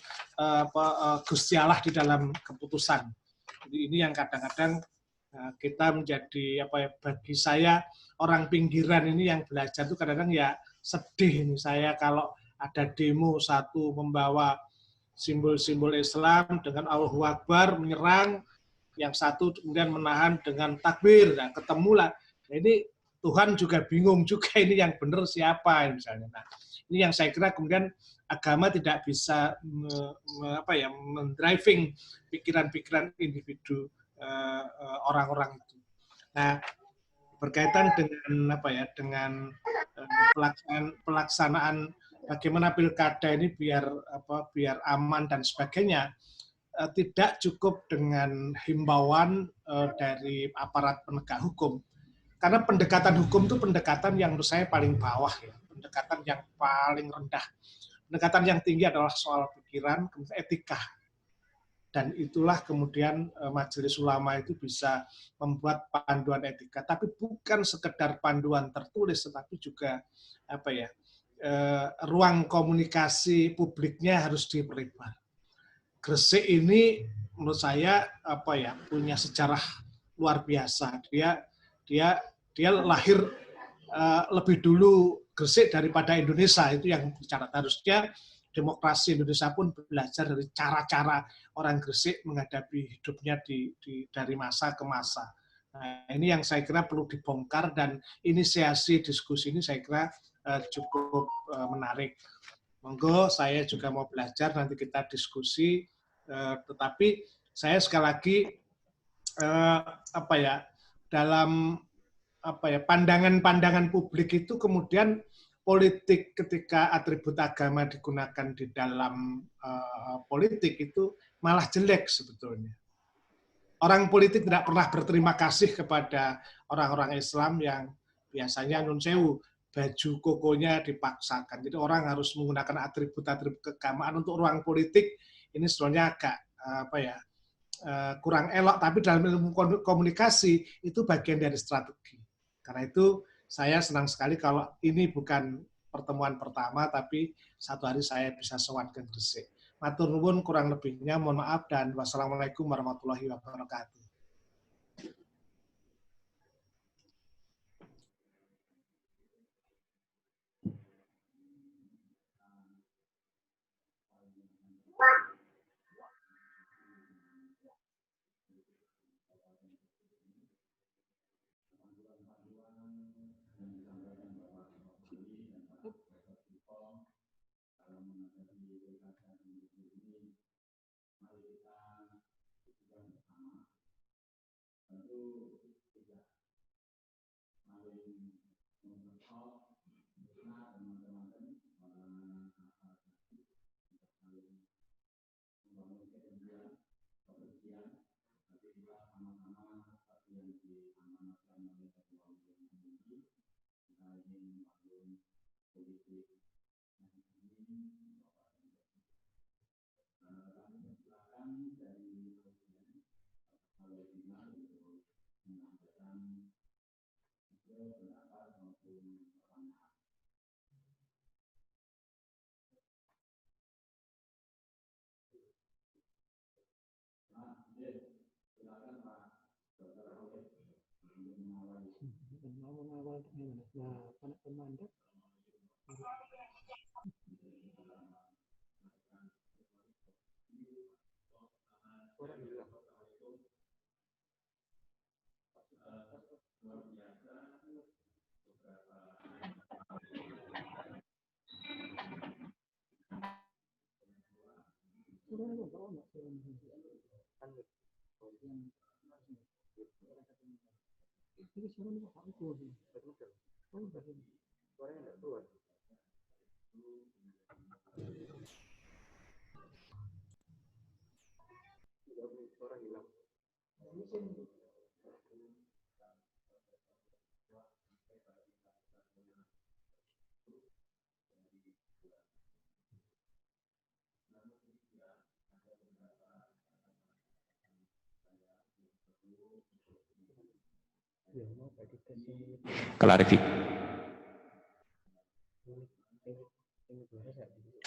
Gusti Allah di dalam keputusan. Jadi ini yang kadang-kadang kita menjadi bagi saya orang pinggiran ini yang belajar itu kadang-kadang ya sedih ini saya kalau ada demo satu membawa simbol-simbol Islam dengan Allahu Akbar menyerang, yang satu kemudian menahan dengan takbir, nah ketemulah. Nah, ini Tuhan juga bingung juga ini yang benar siapa misalnya. Nah, ini yang saya kira kemudian agama tidak bisa mendriving pikiran-pikiran individu orang-orang itu. Nah, berkaitan dengan dengan pelaksanaan bagaimana pilkada ini biar aman dan sebagainya, tidak cukup dengan himbauan dari aparat penegak hukum. Karena pendekatan hukum itu pendekatan yang menurut saya paling bawah, ya, pendekatan yang paling rendah. Pendekatan yang tinggi adalah soal pikiran, etika. Dan itulah kemudian Majelis Ulama itu bisa membuat panduan etika. Tapi bukan sekedar panduan tertulis, tetapi juga ruang komunikasi publiknya harus diperlebar. Gresik ini menurut saya punya sejarah luar biasa. Dia lahir lebih dulu Gresik daripada Indonesia, itu yang bicara. Harusnya demokrasi Indonesia pun belajar dari cara-cara orang Gresik menghadapi hidupnya dari masa ke masa. Nah, ini yang saya kira perlu dibongkar, dan inisiasi diskusi ini saya kira cukup menarik. Monggo, saya juga mau belajar, nanti kita diskusi. Tetapi saya sekali lagi dalam pandangan publik itu kemudian politik ketika atribut agama digunakan di dalam politik itu malah jelek sebetulnya. Orang politik tidak pernah berterima kasih kepada orang-orang Islam yang biasanya nun sewu, baju kokonya dipaksakan. Jadi orang harus menggunakan atribut-atribut keagamaan untuk ruang politik. Ini sebenarnya agak kurang elok, tapi dalam ilmu komunikasi itu bagian dari strategi. Karena itu saya senang sekali kalau ini bukan pertemuan pertama, tapi satu hari saya bisa sowan ke Gresik. Matur nuwun, kurang lebihnya mohon maaf, dan wassalamualaikum warahmatullahi wabarakatuh.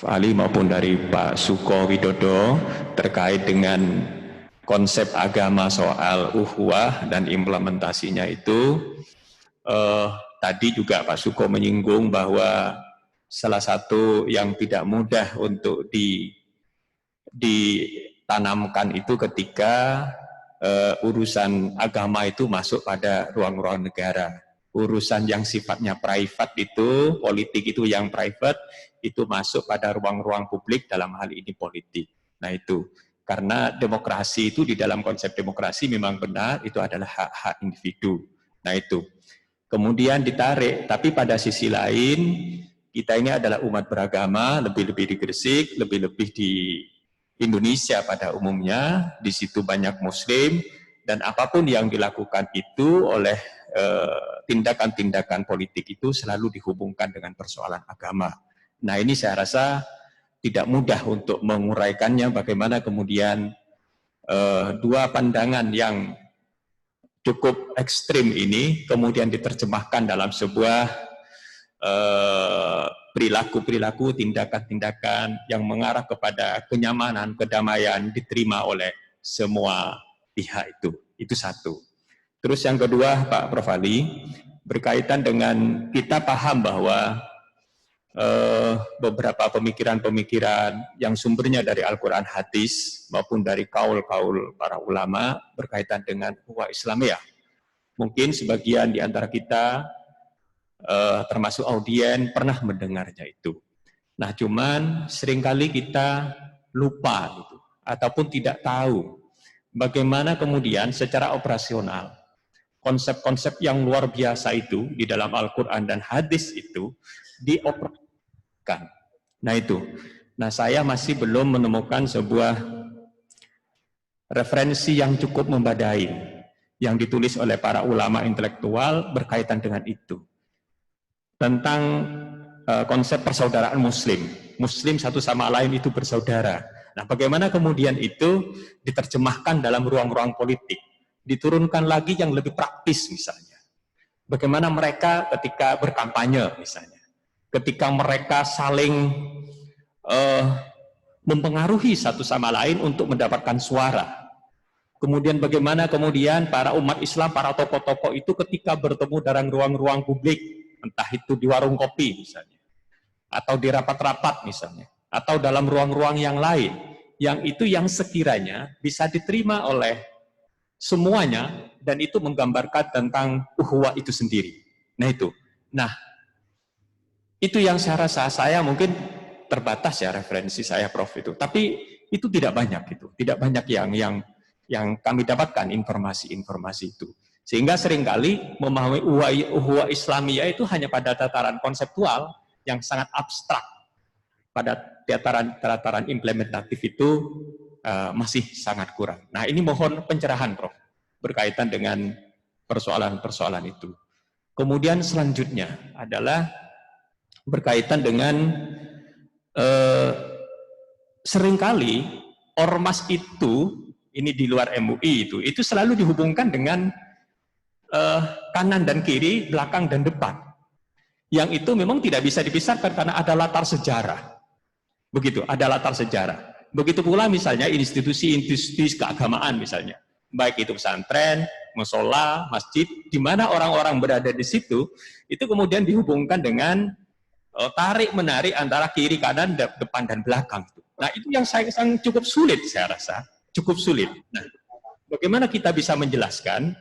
Ali maupun dari Pak Suko Widodo terkait dengan konsep agama soal ukhuwah dan implementasinya itu. Tadi juga Pak Suko menyinggung bahwa salah satu yang tidak mudah untuk ditanamkan itu ketika urusan agama itu masuk pada ruang-ruang negara. Urusan yang sifatnya private itu, politik itu yang private, itu masuk pada ruang-ruang publik, dalam hal ini politik. Nah itu, karena demokrasi itu di dalam konsep demokrasi memang benar, itu adalah hak-hak individu. Nah itu, kemudian ditarik, tapi pada sisi lain, kita ini adalah umat beragama, lebih-lebih di Gresik, lebih-lebih di Indonesia pada umumnya, di situ banyak Muslim, dan apapun yang dilakukan itu oleh tindakan-tindakan politik itu selalu dihubungkan dengan persoalan agama. Nah ini saya rasa tidak mudah untuk menguraikannya, bagaimana kemudian dua pandangan yang cukup ekstrim ini kemudian diterjemahkan dalam sebuah perilaku-perilaku, tindakan-tindakan yang mengarah kepada kenyamanan, kedamaian diterima oleh semua pihak itu. Itu satu. Terus yang kedua, Pak Prof. Ali, berkaitan dengan kita paham bahwa beberapa pemikiran-pemikiran yang sumbernya dari Al-Quran hadis maupun dari kaul-kaul para ulama berkaitan dengan ukhuwah Islamiyah. Mungkin sebagian di antara kita termasuk audien pernah mendengarnya itu. Nah, cuman seringkali kita lupa gitu, ataupun tidak tahu bagaimana kemudian secara operasional konsep-konsep yang luar biasa itu di dalam Al-Quran dan hadis itu dioperasikan. Nah itu. Nah saya masih belum menemukan sebuah referensi yang cukup membadai yang ditulis oleh para ulama intelektual berkaitan dengan itu. Tentang konsep persaudaraan Muslim. Muslim satu sama lain itu bersaudara. Nah bagaimana kemudian itu diterjemahkan dalam ruang-ruang politik. Diturunkan lagi yang lebih praktis misalnya. Bagaimana mereka ketika berkampanye misalnya. Ketika mereka saling mempengaruhi satu sama lain untuk mendapatkan suara. Kemudian bagaimana kemudian para umat Islam, para tokoh-tokoh itu ketika bertemu dalam ruang-ruang publik. Entah itu di warung kopi misalnya. Atau di rapat-rapat misalnya. Atau dalam ruang-ruang yang lain. Yang itu yang sekiranya bisa diterima oleh semuanya, dan itu menggambarkan tentang ukhuwah itu sendiri. Nah itu. Nah, itu yang saya rasa, saya mungkin terbatas ya referensi saya Prof itu. Tapi itu tidak banyak itu. Tidak banyak yang kami dapatkan informasi-informasi itu. Sehingga seringkali memahami ukhuwah Islamiyah itu hanya pada tataran konseptual yang sangat abstrak. Pada tataran implementatif itu masih sangat kurang. Nah ini mohon pencerahan Prof, berkaitan dengan persoalan-persoalan itu. Kemudian selanjutnya adalah berkaitan dengan seringkali ormas itu, ini di luar MUI itu selalu dihubungkan dengan kanan dan kiri, belakang dan depan. Yang itu memang tidak bisa dipisahkan karena ada latar sejarah. Begitu, ada latar sejarah. Begitu pula misalnya institusi-institusi keagamaan misalnya, baik itu pesantren, mushola, masjid, di mana orang-orang berada di situ, itu kemudian dihubungkan dengan tarik-menarik antara kiri, kanan, depan, dan belakang. Nah itu yang cukup sulit saya rasa, cukup sulit. Nah, bagaimana kita bisa menjelaskan,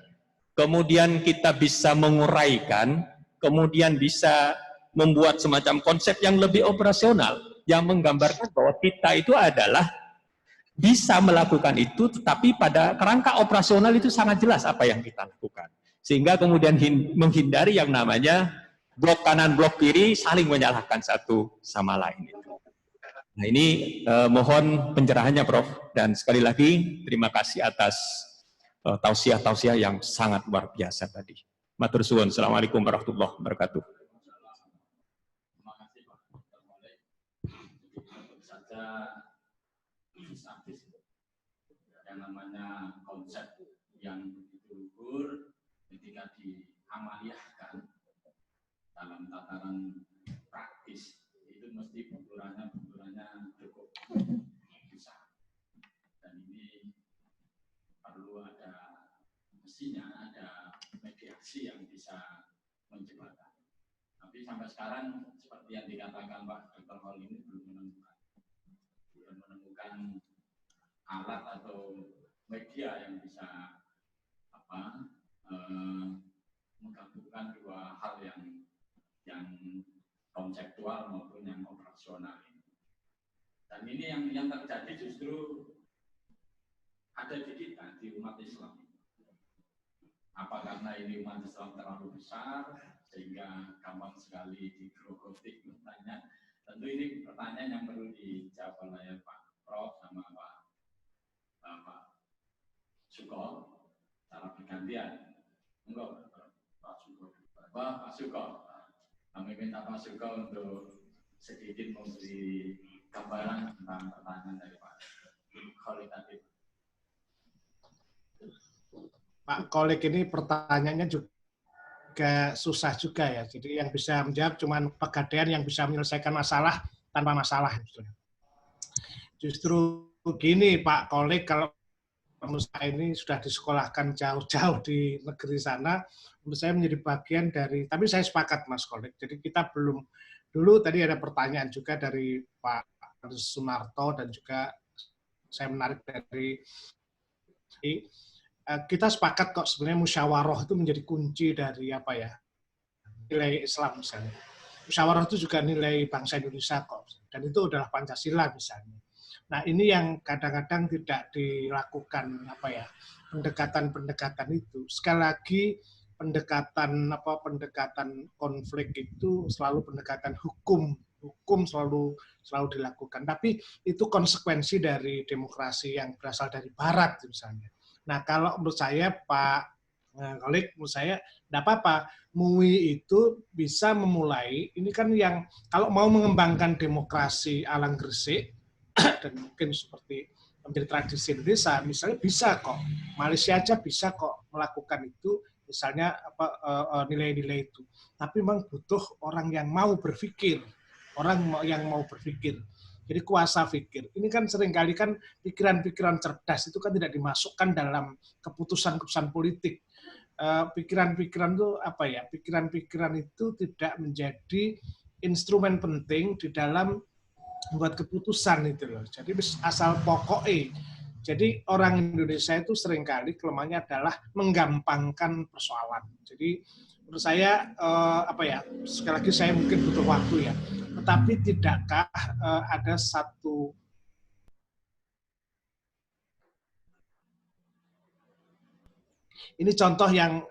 kemudian kita bisa menguraikan, kemudian bisa membuat semacam konsep yang lebih operasional, yang menggambarkan bahwa kita itu adalah bisa melakukan itu, tetapi pada kerangka operasional itu sangat jelas apa yang kita lakukan. Sehingga kemudian menghindari yang namanya blok kanan, blok kiri, saling menyalahkan satu sama lain. Nah ini mohon pencerahannya Prof. Dan sekali lagi terima kasih atas tausiah-tausiah yang sangat luar biasa tadi. Matur suwun. Assalamualaikum warahmatullahi wabarakatuh. Terima kasih Pak Dr. Malik. Tentu saja yang namanya konsep yang begitu luhur ketika diamaliyahkan dalam tataran praktis itu mesti benturannya cukup besar, dan ini perlu mestinya ada mediasi yang bisa menjembatani. Tapi sampai sekarang seperti yang dikatakan Pak Dr. Malik ini belum menemukan alat atau media yang bisa menggabungkan dua hal yang konseptual maupun yang operasional ini. Dan ini yang terjadi justru ada di kita, di umat Islam. Apa karena ini umat Islam terlalu besar sehingga gampang sekali digerogoti bertanya? Tentu ini pertanyaan yang perlu dijawab oleh Pak Prof sama Pak Suko secara bergantian. Enggak, Pak Suko. Pak Suko, kami minta Pak Suko untuk sedikit memberi gambaran tentang pertanyaan dari Pak Kholik tadi. Pak Kholik ini pertanyaannya juga susah juga ya. Jadi yang bisa menjawab cuma Pegadaian yang bisa menyelesaikan masalah tanpa masalah. Justru begini Pak Kholik, kalau menurut saya ini sudah disekolahkan jauh-jauh di negeri sana, menurut saya menjadi bagian dari, tapi saya sepakat Mas Kholik, jadi kita belum, dulu tadi ada pertanyaan juga dari Pak Sunarto dan juga saya menarik dari, kita sepakat kok sebenarnya musyawarah itu menjadi kunci dari apa ya, nilai Islam misalnya. Musyawarah itu juga nilai bangsa Indonesia kok, dan itu adalah Pancasila misalnya. Nah ini yang kadang-kadang tidak dilakukan apa ya, pendekatan-pendekatan itu. Sekali lagi pendekatan konflik itu selalu pendekatan hukum selalu dilakukan. Tapi itu konsekuensi dari demokrasi yang berasal dari Barat misalnya. Nah kalau menurut saya Pak Kholik, menurut saya tidak apa-apa. MUI itu bisa memulai. Ini kan yang kalau mau mengembangkan demokrasi ala Gresik dan mungkin seperti menjadi tradisi Indonesia, misalnya bisa kok, Malaysia aja bisa kok melakukan itu, misalnya nilai-nilai itu. Tapi memang butuh orang yang mau berpikir, Jadi kuasa pikir. Ini kan seringkali kan pikiran-pikiran cerdas itu kan tidak dimasukkan dalam keputusan-keputusan politik. Pikiran-pikiran itu apa ya? Pikiran-pikiran itu tidak menjadi instrumen penting di dalam membuat keputusan itu loh. Jadi asal pokoknya. Jadi orang Indonesia itu seringkali kelemahannya adalah menggampangkan persoalan. Jadi menurut saya sekali lagi saya mungkin butuh waktu ya. Tetapi tidakkah ada satu ini contoh yang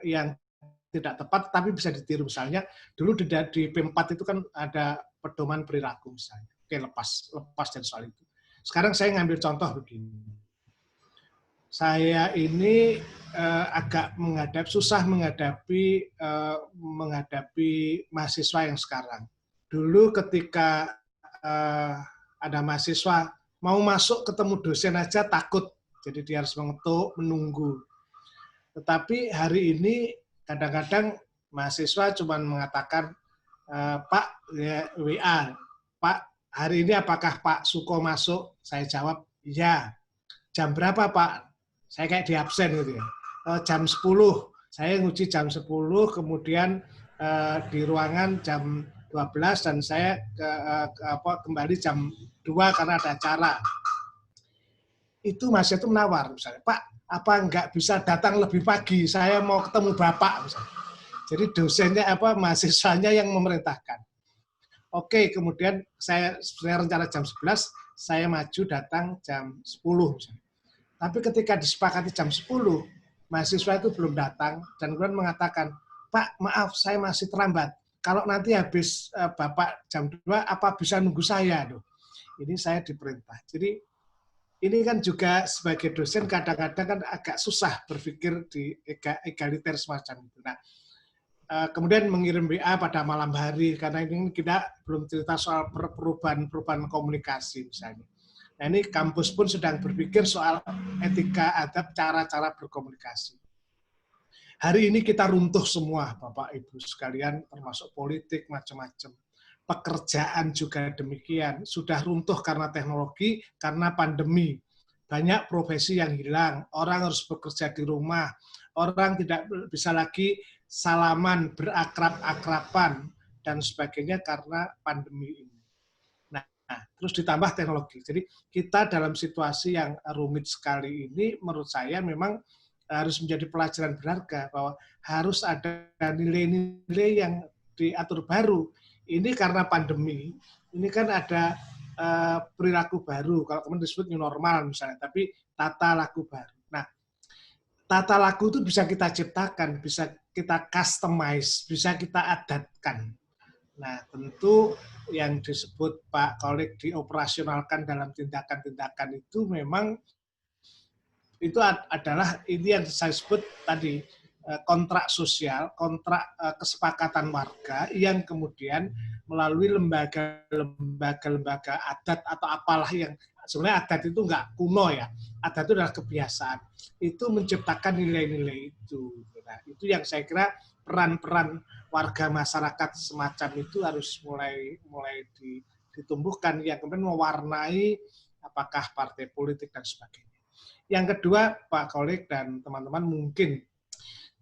tidak tepat tapi bisa ditiru, misalnya dulu di P4 itu kan ada pedoman perilaku misalnya. Oke, lepas dari soal itu. Sekarang saya ngambil contoh begini. Saya ini agak susah menghadapi mahasiswa yang sekarang. Dulu ketika ada mahasiswa mau masuk ketemu dosen aja takut, jadi dia harus mengetuk, menunggu. Tetapi hari ini kadang-kadang mahasiswa cuma mengatakan, Pak, ya, WA, Pak, hari ini apakah Pak Suko masuk? Saya jawab, iya. Jam berapa Pak? Saya kayak di absen gitu ya. Jam 10. Saya nguji jam 10, kemudian di ruangan jam 12 dan saya kembali jam 2 karena ada acara. Itu mahasiswa itu menawar misalnya, Pak, apa enggak bisa datang lebih pagi? Saya mau ketemu Bapak misalnya. Jadi dosennya mahasiswanya yang memerintahkan. Oke, kemudian saya rencana jam 11, saya maju datang jam 10 misalnya. Tapi ketika disepakati jam 10, mahasiswa itu belum datang dan kemudian mengatakan, Pak, maaf saya masih terlambat. Kalau nanti habis Bapak jam 2, apa bisa nunggu saya? Ini saya diperintah. Jadi ini kan juga sebagai dosen kadang-kadang kan agak susah berpikir di egaliter semacam itu. Nah, kemudian mengirim WA pada malam hari, karena ini kita belum cerita soal perubahan komunikasi misalnya. Nah, ini kampus pun sedang berpikir soal etika adab, cara-cara berkomunikasi. Hari ini kita runtuh semua, Bapak Ibu sekalian, termasuk politik, macam-macam. Pekerjaan juga demikian, sudah runtuh karena teknologi, karena pandemi. Banyak profesi yang hilang, orang harus bekerja di rumah, orang tidak bisa lagi salaman, berakrab-akraban, dan sebagainya karena pandemi ini. Nah, terus ditambah teknologi. Jadi kita dalam situasi yang rumit sekali ini, menurut saya memang harus menjadi pelajaran berharga bahwa harus ada nilai-nilai yang diatur baru. Ini karena pandemi, ini kan ada perilaku baru, kalau kemudian disebut new normal misalnya, tapi tata laku baru. Nah, tata laku itu bisa kita ciptakan, bisa kita customize, bisa kita adatkan. Nah, tentu yang disebut Pak Kholik dioperasionalkan dalam tindakan-tindakan itu memang itu adalah ini yang saya sebut tadi kontrak sosial, kontrak kesepakatan warga yang kemudian melalui lembaga-lembaga adat atau apalah yang sebenarnya adat itu enggak kuno ya, adat itu adalah kebiasaan, itu menciptakan nilai-nilai itu. Nah, itu yang saya kira peran-peran warga masyarakat semacam itu harus mulai ditumbuhkan yang kemudian mewarnai apakah partai politik dan sebagainya. Yang kedua, Pak Kholik dan teman-teman mungkin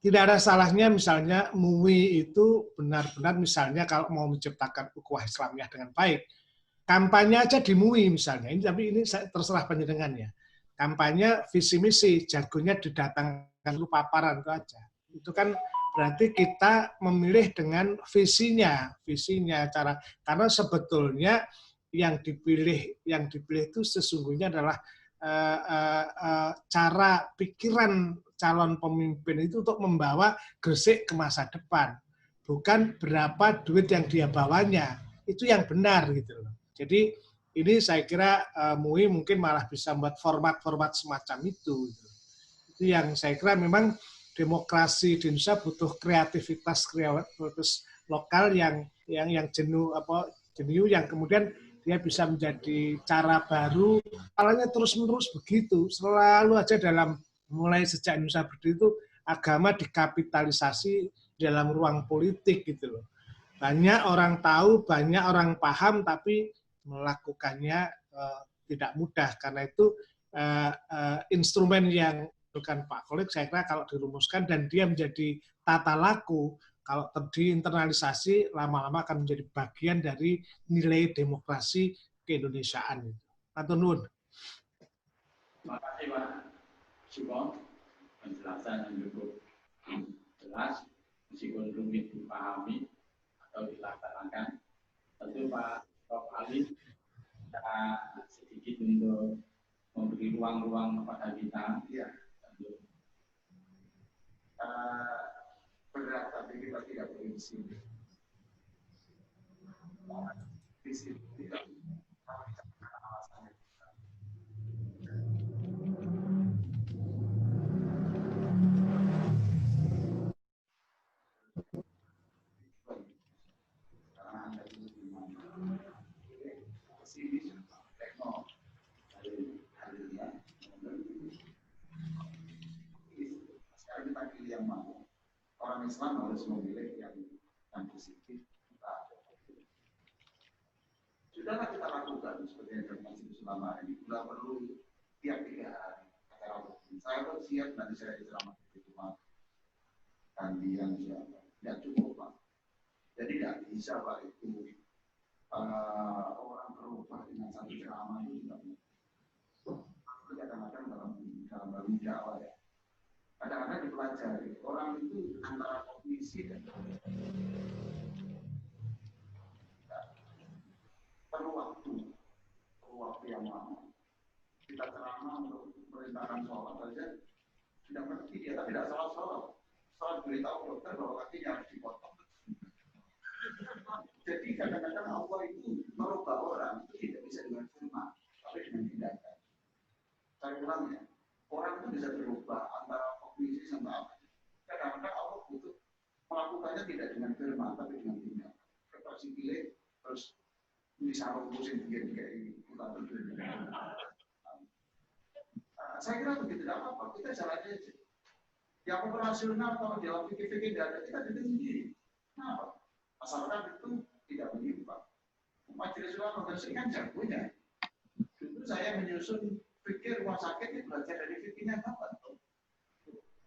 tidak ada salahnya misalnya MUI itu benar-benar misalnya kalau mau menciptakan ukhuwah Islamiyah dengan baik, kampanye aja di MUI misalnya. Tapi ini terserah panjenengannya. Kampanye visi misi, jagonya didatangkan lu paparan itu aja. Itu kan berarti kita memilih dengan visinya cara, karena sebetulnya yang dipilih itu sesungguhnya adalah cara pikiran calon pemimpin itu untuk membawa Gresik ke masa depan, bukan berapa duit yang dia bawanya, itu yang benar gitu loh. Jadi ini saya kira MUI mungkin malah bisa membuat format-format semacam itu. Itu yang saya kira memang demokrasi di Indonesia butuh kreativitas lokal yang jenius yang kemudian dia bisa menjadi cara baru, caranya terus-menerus begitu. Selalu aja mulai sejak Indonesia berdiri itu agama dikapitalisasi dalam ruang politik gitu loh. Banyak orang tahu, banyak orang paham, tapi melakukannya tidak mudah. Karena itu instrumen yang bukan Pak Kholik, saya kira kalau dirumuskan dan dia menjadi tata laku, kalau diinternalisasi, lama-lama akan menjadi bagian dari nilai demokrasi keindonesiaan. Matur nuwun. Terima kasih Pak Sugeng, penjelasan yang cukup jelas, meskipun rumit dipahami atau dilaksanakan. Tentu Pak Prof. Ali kita sedikit untuk memberi ruang-ruang kepada kita. Ya. Tentu. Berat, tapi kita tidak boleh di sini. Di sini tidak. Alasannya. Karena Anda itu di mana? Di sini teknologi dari hadirnya. Sekarang kita pilih yang mana? Orang Islam harus memilih yang positif. Sudahlah kita lakukan seperti yang terjadi selama ini. Tidak perlu tiap 3 hari acara rutin. Saya pun siap nanti saya ceramah di rumah gantian siapa. Tidak cukup Pak. Jadi tidak bisa Pak itu orang berubah dengan satu ceramah itu tidak. Kadang-kadang dalam dakwah ya. Kadang-kadang dipelajari, orang itu antara kognisi dan perlu waktu yang lama. Kita ceramah untuk perintahkan sholat saja, tidak mengerti dia, tapi tidak sholat. Sholat beritahu dokter bahwa kakinya harus dipotong. Jadi kadang-kadang Allah itu merubah orang itu tidak bisa dengan firman, tapi dengan tindakan. Saya ulang ya, orang itu bisa berubah antara kognisi sama apa. Kadang-kadang Allah butuh melakukannya tidak dengan firman, tapi dengan tindakan. Seperti pilih, terus bisa memutusin dia kayak ini. Saya kira begitu, tidak apa-apa, kita jalan aja. Yang operasional kalau dalam fikir-fikir tidak ada, kita bikin sendiri. Kenapa? Asalkan itu tidak menyimpang. Majelis ulama bersih kan jagonya. Dulu saya menyusun fikir rumah sakit itu belajar dari fikirnya Bapak.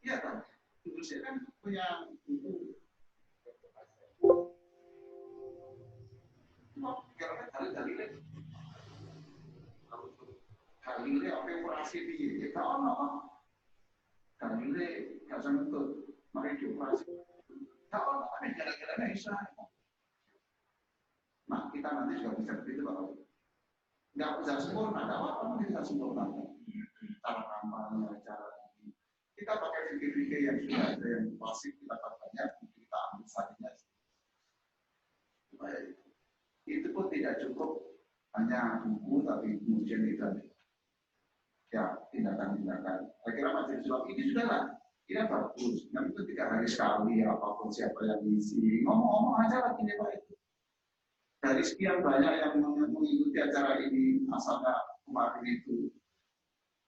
Iya kan? Dulu saya kan punya buku. Kira-kira dalil-dalilnya. Dalilnya operasi di kalau dalilnya nggak sentuh, mari dioperasi. Kalau ada gara-gara Islam. Nah, kita nanti juga bisa begitu Bapak. Nggak bisa sempurna, nggak apa-apa kita sempurna. Cara kampanye, cara kita pakai fikir-fikir yang sudah ada yang klasik, kita banyak, kita ambil saja. Baik. Itu pun tidak cukup hanya buku, tapi kemudian kita ya tindakan-tindakan. Saya kira majelis ulama ini sudahlah, ini bagus. Nanti itu 3 hari sekali, apapun siapa yang ngisi, ngomong-ngomong aja lah ini Pak itu. Dari sekian banyak yang mengikuti acara ini, asalnya kemarin itu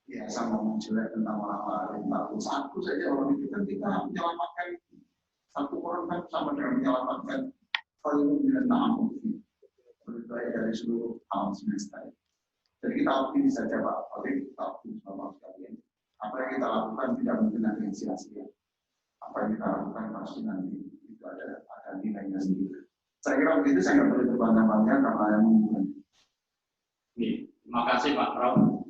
biasa ngomong jelek tentang orang lain, satu saja orang itu kan kita menyelamatkan satu orang kan sama dengan menyelamatkan kalau dengan nama lebih baik dari seluruh alam semesta. Jadi kita optimis saja Pak, oleh kita optimis Bapak sekalian. Apa yang kita lakukan tidak mungkin nanti sia-sia. Apa yang kita lakukan pasti nanti itu ada nilainya sendiri. Saya kira begitu, saya nggak boleh berbanyak-banyak karena yang mengumumkan. Terima kasih Pak Prof.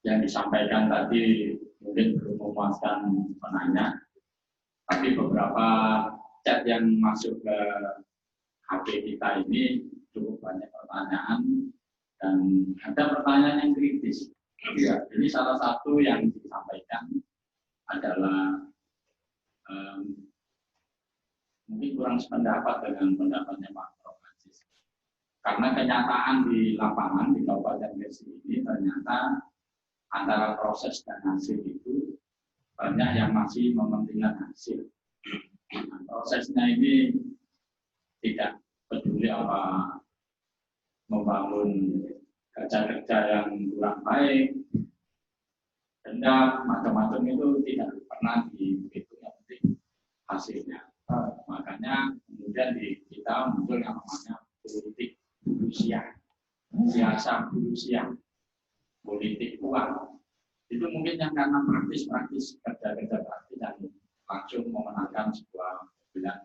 Yang disampaikan tadi mungkin belum memuaskan penanya, tapi beberapa chat yang masuk ke HP kita ini cukup banyak pertanyaan dan ada pertanyaan yang kritis. Ya, ini salah satu yang disampaikan adalah mungkin kurang sependapat dengan pendapatnya Pak Prof. Aziz. Karena kenyataan di lapangan di Kabupaten Gresik ini ternyata antara proses dan hasil itu banyak yang masih mementingkan hasil. Nah, prosesnya ini tidak peduli apa membangun kerja-kerja yang kurang baik, denda macam-macam itu tidak pernah dihitung, yang penting hasilnya. Makanya kemudian di kita muncul yang namanya politik bulusian, siasa bulusian, politik uang. Itu mungkin yang karena praktis kerja-kerja praktis dan langsung memenangkan sebuah pilihan.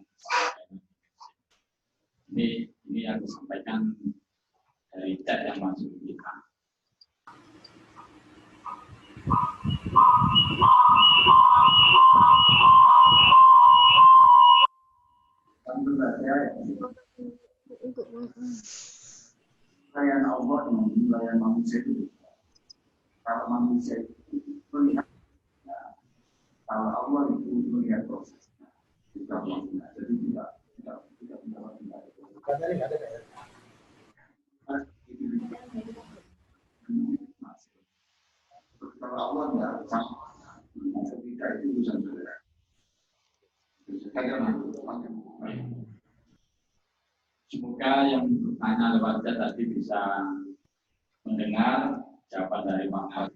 Ini yang disampaikan dari chat yang masuk kita. Layan Allah dengan layan manusia itu. Kalau manusia itu melihat, kalau Allah itu melihat prosesnya, jadi tidak kalau Allah tidak sama, ketika itu urusan saudara. Semoga yang bertanya lewat chat tadi bisa mendengar jawaban dari Pak Prof.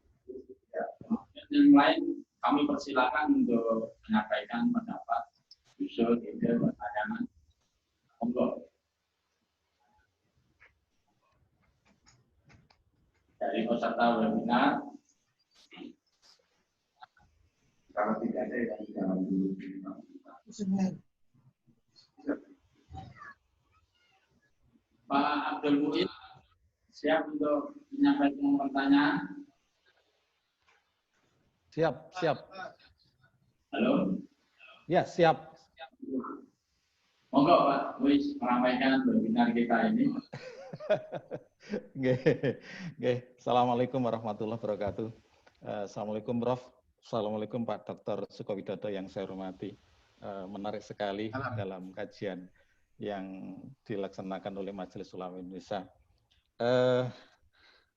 Yang lain kami persilakan untuk menyampaikan pendapat, usul, ide, pertanyaan. Monggo. Dari peserta webinar. Kalau tidak ada yang jangan dulu. Pak Abdul Muid siap untuk menyampaikan pertanyaan? Siap. Halo? Ya, siap. Monggo Pak Muid meramaikan webinar kita ini. Assalamualaikum warahmatullahi wabarakatuh. Assalamualaikum Prof. Assalamualaikum Pak Dr. Sukowidodo yang saya hormati. Menarik sekali dalam kajian yang dilaksanakan oleh Majelis Ulama Indonesia.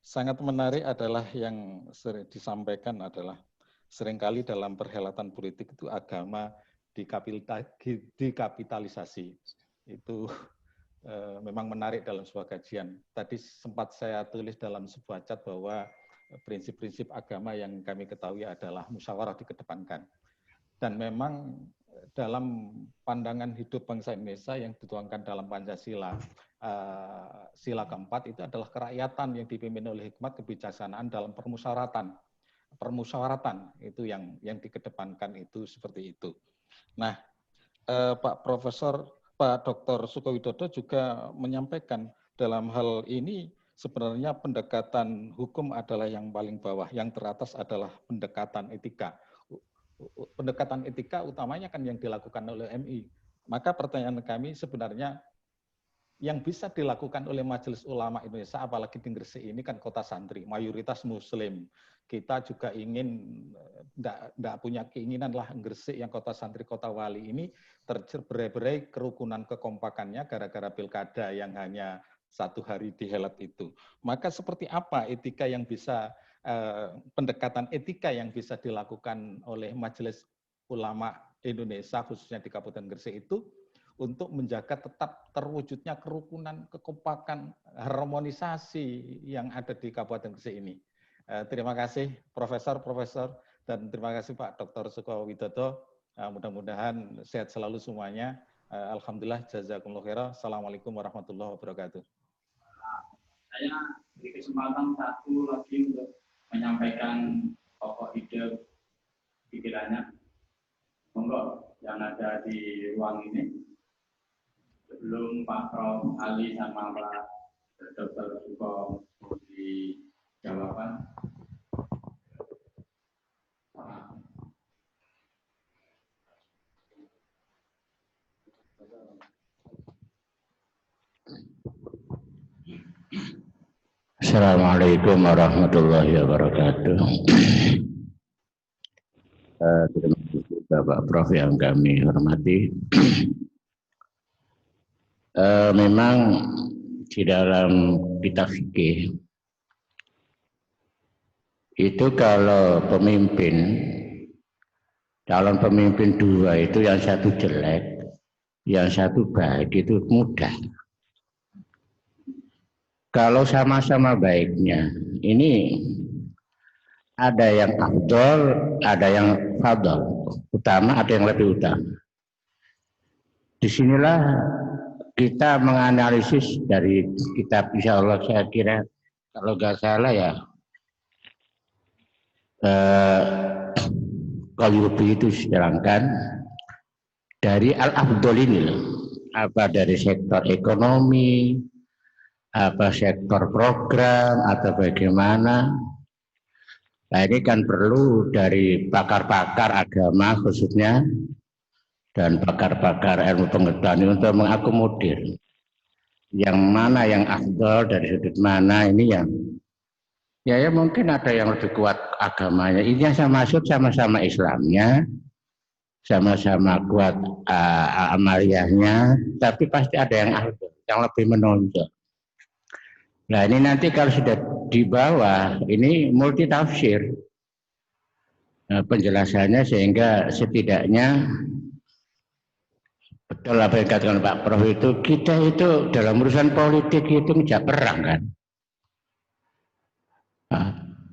Sangat menarik adalah yang sering disampaikan adalah seringkali dalam perhelatan politik itu agama dikapitalisasi. Itu memang menarik dalam sebuah kajian. Tadi sempat saya tulis dalam sebuah chat bahwa prinsip-prinsip agama yang kami ketahui adalah musyawarah dikedepankan. Dan memang dalam pandangan hidup bangsa Indonesia yang dituangkan dalam Pancasila, sila keempat itu adalah kerakyatan yang dipimpin oleh hikmat kebijaksanaan dalam permusyawaratan. Permusyawaratan itu yang dikedepankan itu seperti itu. Nah, Pak Dr. Sukowidodo juga menyampaikan dalam hal ini sebenarnya pendekatan hukum adalah yang paling bawah, yang teratas adalah pendekatan etika. Pendekatan etika utamanya kan yang dilakukan oleh MI. Maka pertanyaan kami sebenarnya yang bisa dilakukan oleh Majelis Ulama Indonesia, apalagi di Gresik ini kan kota santri, mayoritas Muslim. Kita juga ingin, tidak punya keinginan lah Gresik yang kota santri, kota wali ini tercerai-berai kerukunan kekompakannya gara-gara pilkada yang hanya 1 hari dihelat itu. Maka seperti apa etika yang bisa, pendekatan etika yang bisa dilakukan oleh Majelis Ulama Indonesia, khususnya di Kabupaten Gresik itu, untuk menjaga tetap terwujudnya kerukunan, kekompakan, harmonisasi yang ada di Kabupaten Gresik ini. Terima kasih Profesor, dan terima kasih Pak Dr. Sukowidodo. Mudah-mudahan sehat selalu semuanya. Alhamdulillah, jazakumullah khairan. Assalamualaikum warahmatullahi wabarakatuh. Saya beri kesempatan satu lagi untuk menyampaikan pokok ide pikirannya. Monggo yang ada di ruang ini. Sebelum Pak Prof. Ali sama Pak Dr. Suko di jawaban. Assalamualaikum warahmatullahi wabarakatuh. Terima kasih Bapak Prof yang kami hormati. Memang di dalam kitab fikih itu kalau pemimpin, calon pemimpin 2 itu yang satu jelek, yang satu baik itu mudah. Kalau sama-sama baiknya, ini ada yang afdol, ada yang fadol, utama, ada yang lebih utama. Disinilah kita menganalisis dari kitab, insya Allah saya kira kalau nggak salah ya Qalyubi itu sedangkan dari al-afdol ini loh, apa dari sektor ekonomi, apa sektor program atau bagaimana. Nah ini kan perlu dari pakar-pakar agama khususnya dan pakar-pakar ilmu pengetahuan untuk mengakomodir yang mana yang afdal dari sudut mana ini yang ya mungkin ada yang lebih kuat agamanya, ini yang masuk sama-sama Islamnya, sama-sama kuat amaliyahnya, tapi pasti ada yang afdal, yang lebih menonjol. Nah ini nanti kalau sudah di bawah ini multi tafsir penjelasannya, sehingga setidaknya betul apa yang dikatakan Pak Prof itu, kita itu dalam urusan politik itu ngejak perang kan,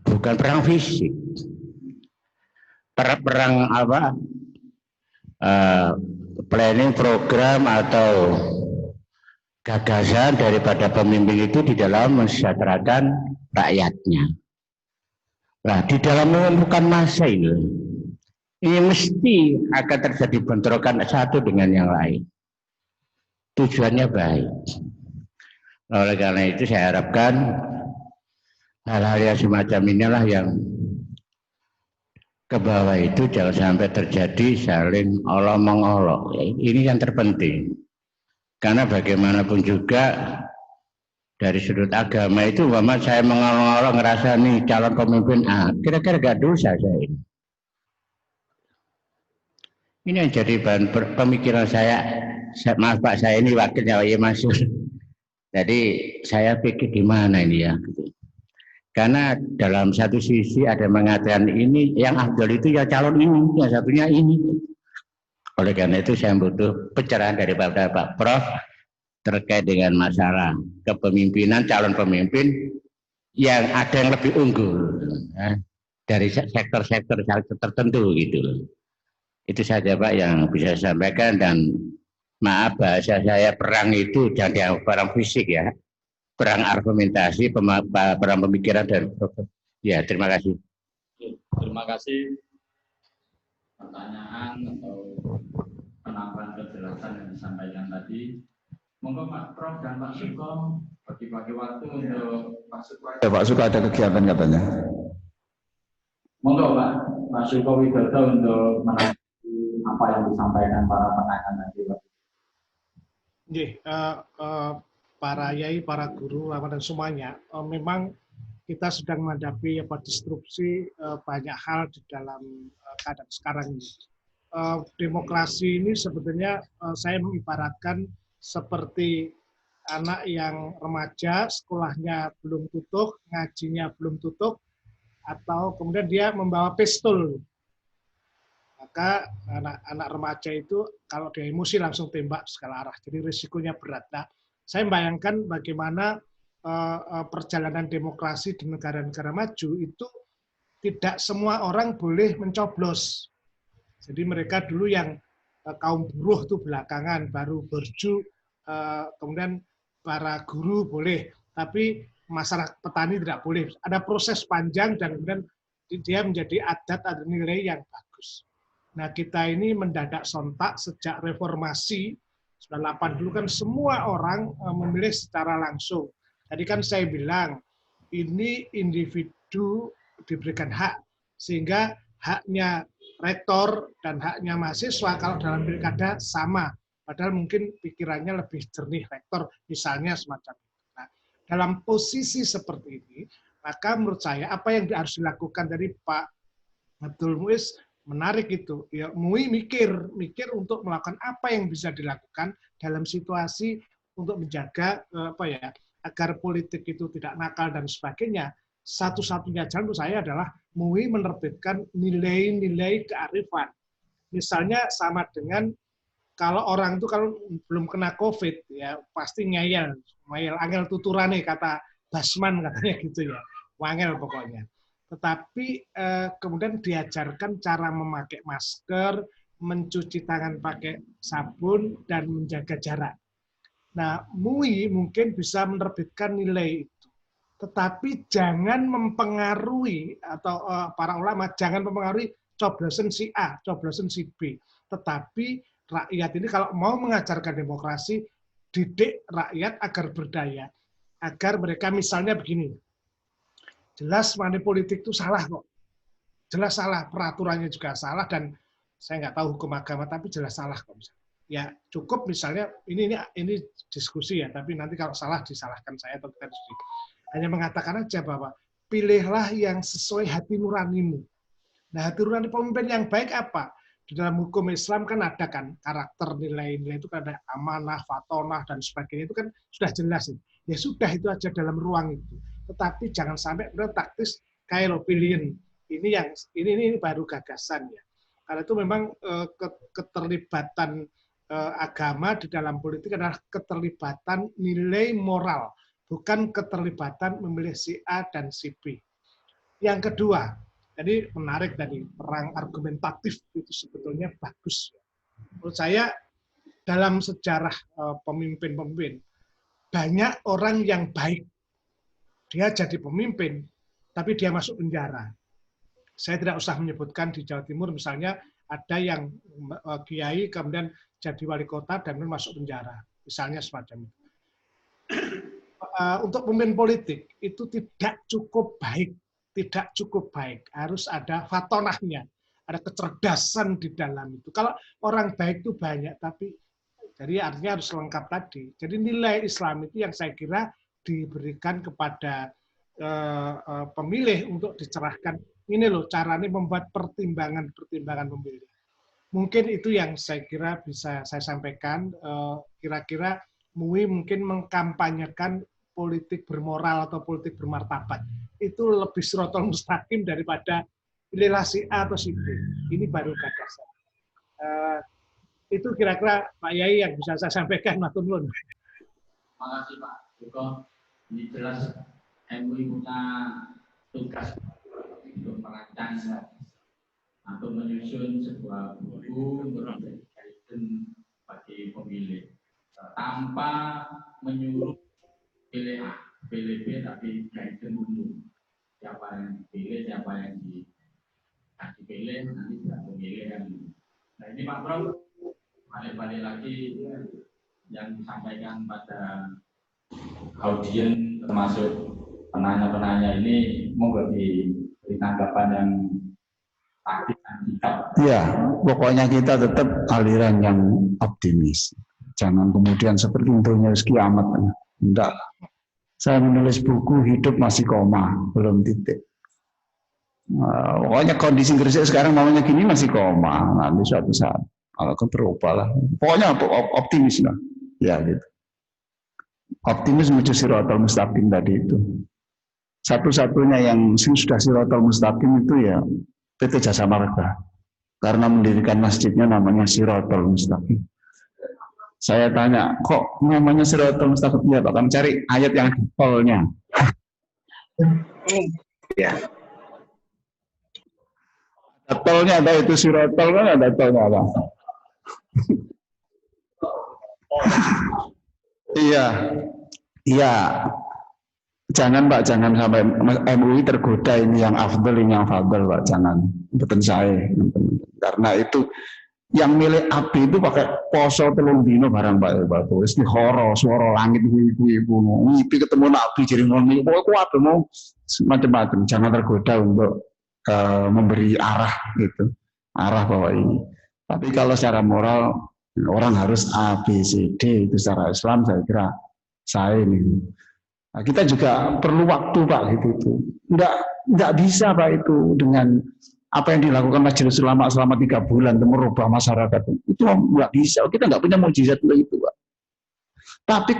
bukan perang fisik, perang apa, planning program atau gagasan daripada pemimpin itu di dalam mensejahterakan rakyatnya. Nah di dalam menentukan masa ini mesti akan terjadi bentrokan satu dengan yang lain. Tujuannya baik. Oleh karena itu saya harapkan hal-hal yang semacam inilah yang ke bawah itu jangan sampai terjadi saling olok-mengolok. Ini yang terpenting. Karena bagaimanapun juga dari sudut agama itu, Muhammad saya mengolok-olok ngerasa nih calon pemimpin kira-kira gak dosa saya ini. Ini yang jadi bahan pemikiran saya. Maaf Pak, saya ini wakilnya Wahai Mansur. Jadi saya pikir gimana ini ya, gitu. Karena dalam satu sisi ada mengatakan ini yang afdal itu ya calon ini, yang satunya ini. Oleh karena itu saya butuh pencerahan daripada Pak Prof terkait dengan masalah kepemimpinan calon pemimpin yang ada yang lebih unggul dari sektor-sektor tertentu gitu. Itu saja Pak yang bisa saya sampaikan, dan maaf bahasa saya perang itu jangan dianggap perang fisik ya. Perang argumentasi, perang pemikiran dan ya, terima kasih. Terima kasih pertanyaan atau penambahan kejelasan yang disampaikan tadi. Monggo Pak Prof dan Pak Suko bagi-bagi waktu untuk Pak Suko. Ya, Pak Suko ada kegiatan katanya. Monggo Pak Suko Widodo untuk menanggapi apa yang disampaikan para penanya tadi. Para yai, para guru, dan semuanya, memang kita sedang menghadapi disrupsi banyak hal di dalam keadaan sekarang ini. Demokrasi ini sebetulnya saya mengibaratkan seperti anak yang remaja, sekolahnya belum tutup, ngajinya belum tutup, atau kemudian dia membawa pistol. Maka anak-anak remaja itu kalau dia emosi langsung tembak segala arah, jadi risikonya berat. Nah, saya bayangkan bagaimana perjalanan demokrasi di negara-negara maju itu tidak semua orang boleh mencoblos. Jadi mereka dulu yang kaum buruh itu belakangan, baru borju, kemudian para guru boleh, tapi masyarakat petani tidak boleh. Ada proses panjang dan kemudian dia menjadi adat, ada nilai yang bagus. Nah, kita ini mendadak sontak sejak reformasi 98 dulu kan semua orang memilih secara langsung. Tadi kan saya bilang ini individu diberikan hak, sehingga haknya rektor dan haknya mahasiswa kalau dalam pilkada sama, padahal mungkin pikirannya lebih jernih rektor misalnya semacam itu. Nah, dalam posisi seperti ini, maka menurut saya apa yang harus dilakukan dari Pak Abdul Muiz menarik itu, ya MUI mikir untuk melakukan apa yang bisa dilakukan dalam situasi untuk menjaga agar politik itu tidak nakal dan sebagainya. Satu-satunya jalan menurut saya adalah MUI menerbitkan nilai-nilai kearifan. Misalnya sama dengan kalau orang itu kalau belum kena COVID ya pasti ngeyel angel tuturane kata Basman katanya gitu ya, wangel pokoknya. Tetapi kemudian diajarkan cara memakai masker, mencuci tangan pakai sabun, dan menjaga jarak. Nah, MUI mungkin bisa menerbitkan nilai itu. Tetapi jangan mempengaruhi, atau para ulama jangan mempengaruhi coblosan si A, coblosan si B. Tetapi rakyat ini kalau mau mengajarkan demokrasi, didik rakyat agar berdaya. Agar mereka misalnya begini, jelas money politik itu salah kok. Jelas salah, peraturannya juga salah, dan saya nggak tahu hukum agama, tapi jelas salah kok. Ya cukup misalnya, ini diskusi ya, tapi nanti kalau salah disalahkan saya atau kita diskusi. Hanya mengatakan aja bahwa pilihlah yang sesuai hati nuranimu. Nah, hati nurani pemimpin yang baik apa? Di dalam hukum Islam kan ada kan karakter, nilai-nilai itu kan ada amanah, fatonah, dan sebagainya, itu kan sudah jelas. Ya sudah, itu aja dalam ruang itu. Tetapi jangan sampai benar taktis kayak opinion. Ini baru gagasan ya. Karena itu memang keterlibatan agama di dalam politik adalah keterlibatan nilai moral, bukan keterlibatan memilih si A dan si B. Yang kedua, jadi menarik tadi, perang argumentatif itu sebetulnya bagus. Menurut saya dalam sejarah pemimpin-pemimpin, banyak orang yang baik. Dia jadi pemimpin, tapi dia masuk penjara. Saya tidak usah menyebutkan di Jawa Timur, misalnya ada yang kiai kemudian jadi wali kota dan masuk penjara, misalnya semacam itu. Untuk pemimpin politik itu tidak cukup baik, harus ada fatonahnya, ada kecerdasan di dalam itu. Kalau orang baik itu banyak, tapi jadi artinya harus lengkap tadi. Jadi nilai Islam itu yang saya kira diberikan kepada pemilih untuk dicerahkan. Ini loh caranya membuat pertimbangan pemilih. Mungkin itu yang saya kira bisa saya sampaikan. Kira-kira MUI mungkin mengkampanyekan politik bermoral atau politik bermartabat. Itu lebih sirotol mustaqim daripada pilihlah si A atau si B. Ini baru gagasan. Itu kira-kira Pak Yai yang bisa saya sampaikan. Matur nuwun. Terima kasih Pak Joko. Ini jelas MUI punya tugas untuk merancang atau menyusun sebuah buku untuk menjadi guidance bagi pemilih tanpa menyuruh pilih A, pilih B, tapi guidance umum. Siapa yang dipilih, siapa yang dipilih, nanti tidak memilih yang ini. Nah ini Pak Prof, balik-balik lagi yang disampaikan pada audien termasuk penanya-penanya ini, monggo diberi tanggapan yang aktif dan sikap. Ya, pokoknya kita tetap aliran yang optimis. Jangan kemudian seperti dunia kiamat. Enggak. Saya menulis buku hidup masih koma, belum titik. Pokoknya kondisi Gresik sekarang namanya gini masih koma. Nanti suatu saat akan berubah lah. Pokoknya optimis lah. Ya gitu. Optimis menuju siratal mustaqim tadi itu. Satu-satunya yang sudah siratal mustaqim itu ya PT Jasa Marga. Karena mendirikan masjidnya namanya Siratal Mustaqim. Saya tanya, kok namanya Siratal Mustaqim? Ya, Pak, kami cari ayat yang ada tolnya. Ya. Ada tolnya, ada itu Siratal kan ada tolnya apa? Iya. Iya. Jangan Pak, jangan sampai MUI tergoda ini yang afdal, ini yang fadl Pak, jangan. Betul saya. Karena itu yang milik api itu pakai poso telung dino barang Pak. Wis di horo, suara langit ibu-ibu. Ngipi ketemu Nabi jadi ngomong, pokoknya mau macam-macam. Jangan tergoda untuk memberi arah gitu. Arah bahwa ini. Tapi kalau secara moral orang harus A, B, C, D itu secara Islam saya kira saya ini. Nah, kita juga perlu waktu Pak gitu. Enggak bisa Pak itu dengan apa yang dilakukan Majelis Ulama selama 3 bulan untuk merubah masyarakat. Itu enggak bisa. Kita enggak punya mukjizat itu Pak. Tapi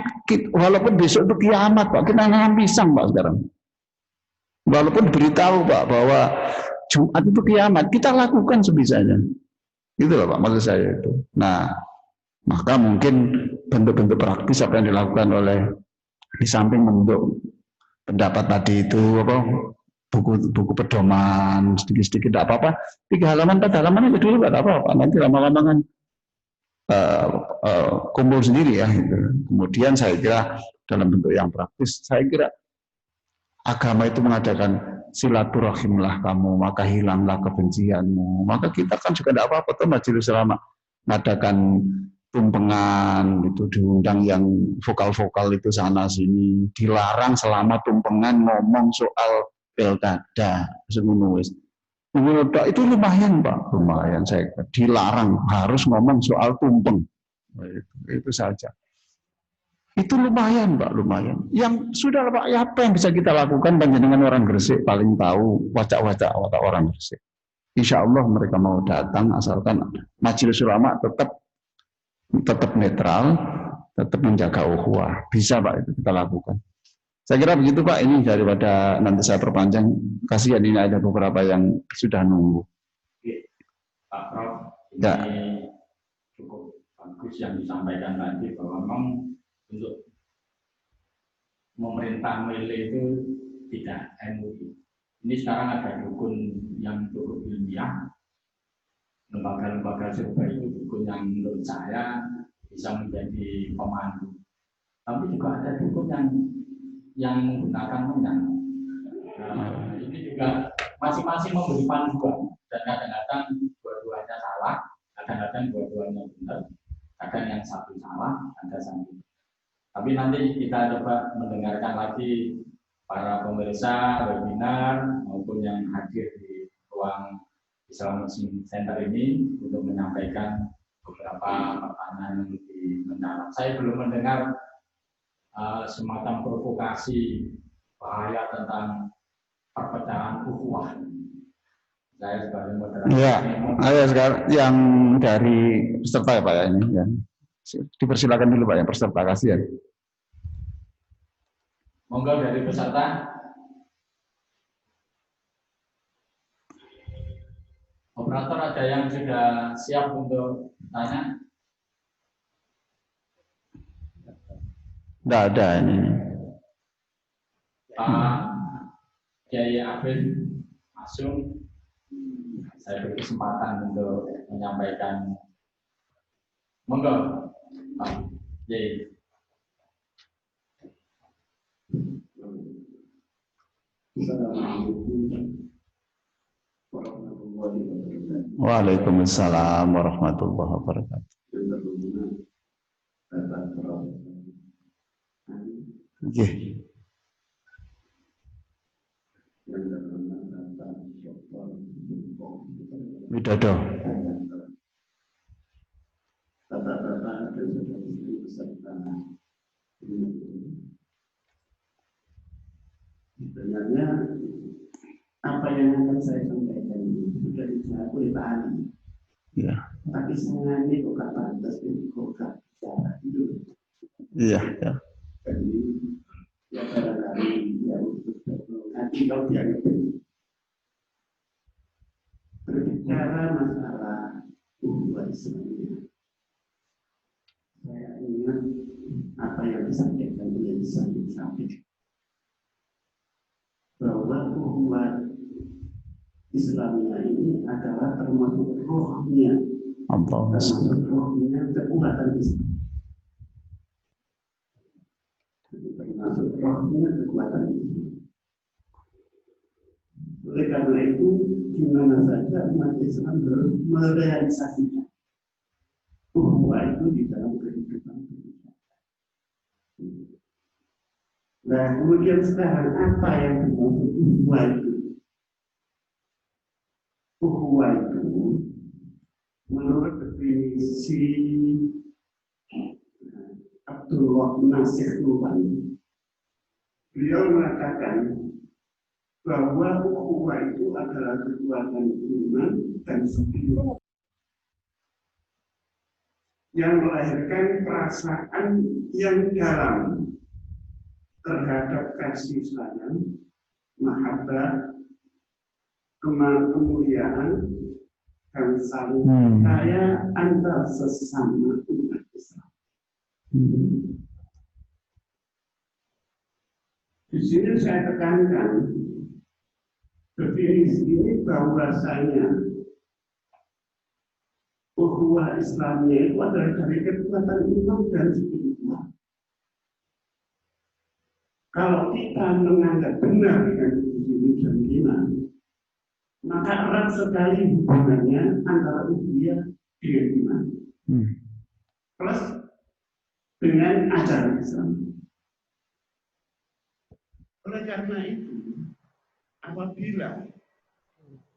walaupun besok itu kiamat Pak, kita nanam pisang Pak sekarang. Walaupun beritahu Pak bahwa Jumat itu kiamat, kita lakukan sebisanya. Gitu loh Pak maksud saya itu. Nah, maka mungkin bentuk-bentuk praktis apa yang dilakukan oleh di samping bentuk pendapat tadi itu apa buku pedoman sedikit-sedikit tidak apa-apa 3 halaman 4 halaman itu dulu tidak apa-apa nanti lama-lama kan kumpul sendiri ya gitu. Kemudian saya kira dalam bentuk yang praktis saya kira agama itu mengadakan silaturahimlah kamu maka hilanglah kebencianmu maka kita kan juga tidak apa-apa tuh Majelis Ulama mengadakan tumpengan itu diundang yang vokal-vokal itu sana sini dilarang selama tumpengan ngomong soal pilkada semenuis itu lumayan Pak lumayan saya dilarang harus ngomong soal tumpeng itu saja itu lumayan Pak lumayan yang sudah Pak apa yang bisa kita lakukan panjenengan orang Gresik paling tahu wajah-wajah orang Gresik Insya Allah mereka mau datang asalkan Majelis Ulama tetap netral, tetap menjaga ukhuwah. Bisa Pak itu kita lakukan. Saya kira begitu Pak, ini daripada nanti saya perpanjang, kasihan ini ada beberapa yang sudah nunggu. Pak Prof, ini cukup bagus yang disampaikan tadi bahwa memang untuk memerintah milih itu tidak MUI. Ini sekarang ada dukun yang cukup ilmiah, lembaga-lembaga survei itu dukun yang menurut saya bisa menjadi pemandu. Tapi juga ada dukun yang menggunakan menang. Ini juga masing-masing memberi panduan dan kadang-kadang dua-duanya salah, kadang-kadang dua-duanya benar, kadang yang satu salah, ada satu. Tapi nanti kita coba mendengarkan lagi para pemirsa webinar maupun yang hadir di ruang Islamic Center ini untuk menyampaikan beberapa pertanyaan yang lebih mendalam. Saya belum mendengar semacam provokasi bahaya tentang perpecahan ukhuwah. Saya sebagai moderator. Ya, ayo sekarang yang dari peserta ya Pak ya ini ya. Dipersilakan dulu Pak yang peserta, kasihan. Monggo dari peserta. Operator ada yang sudah siap untuk tanya? Tidak ada ini. Pak Kiai Afin Asung, saya beri kesempatan untuk menyampaikan. Monggo, Pak Kiai. Waalaikumsalam warahmatullahi wabarakatuh. Oke. Widodo. Sebenarnya apa yang akan saya sampaikan itu sudah dijawab oleh Pak Ali. Ya. Tapi saya ini kok gak pantas ini kok gak bicara itu. Iya, ya. Jadi ya barangkali ya untuk nanti kalau dianggap berbicara masalah hubungan Islamnya. Saya ingat apa yang disampaikan oleh Samping bahwa hubungan Islamnya ini adalah termasuk rohnya, termasuk rohnya kekuatan Islam, termasuk rohnya kekuatan Islam. Oleh karena itu, di mana saja umat Islam harus merealisasikan bahwa itu di dalam kehidupan kita. Nah, kemudian sekarang apa yang dimaksud ukhuwah itu? Ukhuwah itu menurut definisi Abdullah Nasir Nubani, beliau mengatakan bahwa ukhuwah itu adalah kekuatan iman dan spirit yang melahirkan perasaan yang dalam terhadap kasih sayang, mahabbah, kemuliaan, dan saling percaya antar sesama umat Islam. Di sini saya tekankan definisi ini bahwasanya ukhuwah Islamnya itu adalah dari kekuatan iman dan spiritual. Kalau kita menganggap benar dengan definisi dan iman, maka erat sekali hubungannya antara ukhuwah dengan iman, plus dengan ajaran Islam. Oleh karena itu, apabila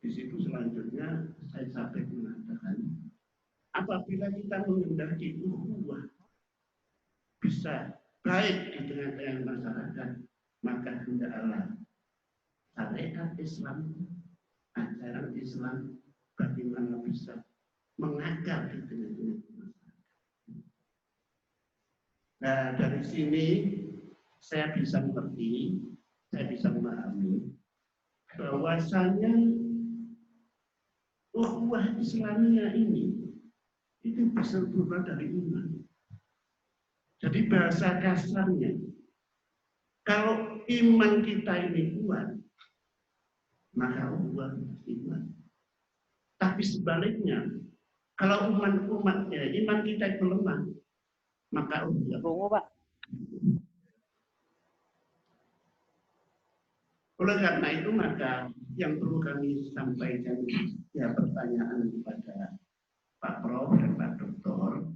di situ selanjutnya saya sampai mengatakan, apabila kita menghendaki ukhuwah bisa baik di tengah-tengah masyarakat, maka hendaklah syariat Islam, ajaran Islam bagaimana bisa mengakar di tengah-tengah masyarakat. Nah, dari sini saya bisa mengerti, saya bisa memahami bahwasanya ukhuwah Islamiyah ini itu bisa berubah dari iman. Jadi bahasa kasarnya, kalau iman kita ini kuat, maka ukhuwah iman. Tapi sebaliknya, kalau iman kita itu lemah, maka ukhuwah. Oleh karena itu, maka yang perlu kami sampaikan ya pertanyaan kepada Pak Prof dan Pak Doktor,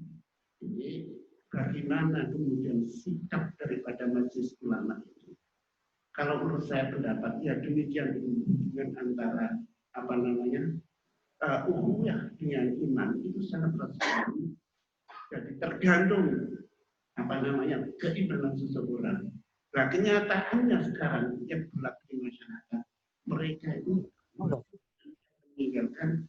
ini bagaimana kemudian sikap daripada majelis ulama itu? Kalau menurut saya pendapat ya demikian hubungan antara ukhuwah dengan iman itu sangat erat sekali. Jadi tergantung keimanan seseorang. Nah, kenyataannya sekarang yang berlaku di masyarakat, mereka itu meninggalkan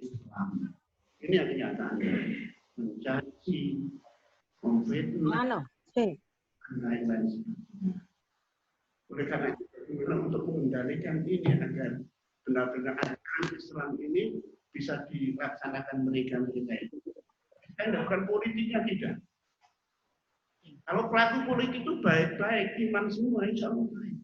Islam. Ini Ini yang kenyataan. Mencaci, memfitnah, dan lain-lain sebagainya. Oleh karena itu, untuk mengendalikan ini agar benar-benar ajaran Islam ini bisa dilaksanakan mereka itu. Kita bukan politiknya tidak. Kalau pelaku politik itu baik-baik, iman semua, insya Allah baik.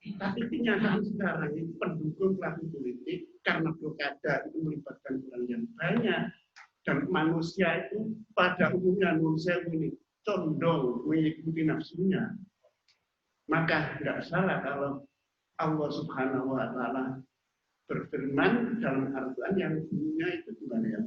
Tapi kenyataan sekarang ini pendukung pelaku politik karena pilkada itu melibatkan orang yang banyak dan manusia itu pada umumnya manusia ini condong mengikuti nafsunya. Maka tidak salah kalau Allah Subhanahu wa Ta'ala berfirman dalam Al-Quran yang bunyinya itu gimana ya?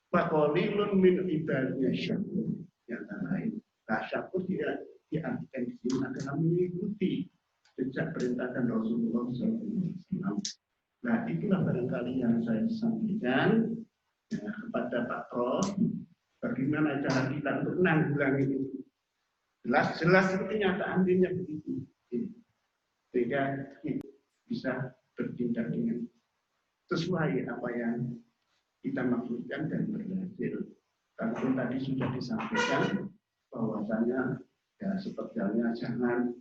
Faqalilun min ibadiyah syakur. Yang lain. Nah, syakur tidak diartikan di sini adalah mengikuti sejak perintah dan Rasulullah SAW. Nah, itulah barangkali yang saya sampaikan ya, kepada Pak Prof. Bagaimana cara kita untuk menanggulangi itu. Jelas itu kenyataan dirinya begitu. Sehingga kita bisa bertindak dengan sesuai apa yang kita maksudkan dan berhasil. Karena tadi sudah disampaikan bahwasanya ya sepertinya jangan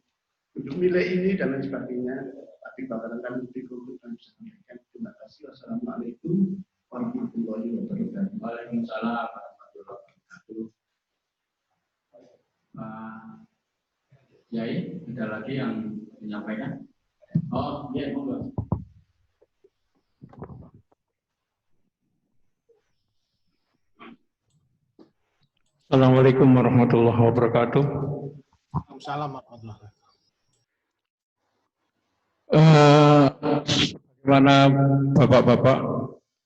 untuk nilai ini dan lain sebagainya. Tapi barangkali lebih konkret dan disampaikan. Terima kasih. Wassalamualaikum warahmatullahi wabarakatuh. Waalaikumsalam warahmatullahi wabarakatuh. Yai, ada lagi yang menyampaikan? Oh, iya, monggo. Assalamualaikum warahmatullahi wabarakatuh. Waalaikumsalam warahmatullahi wabarakatuh. Bagaimana Bapak-Bapak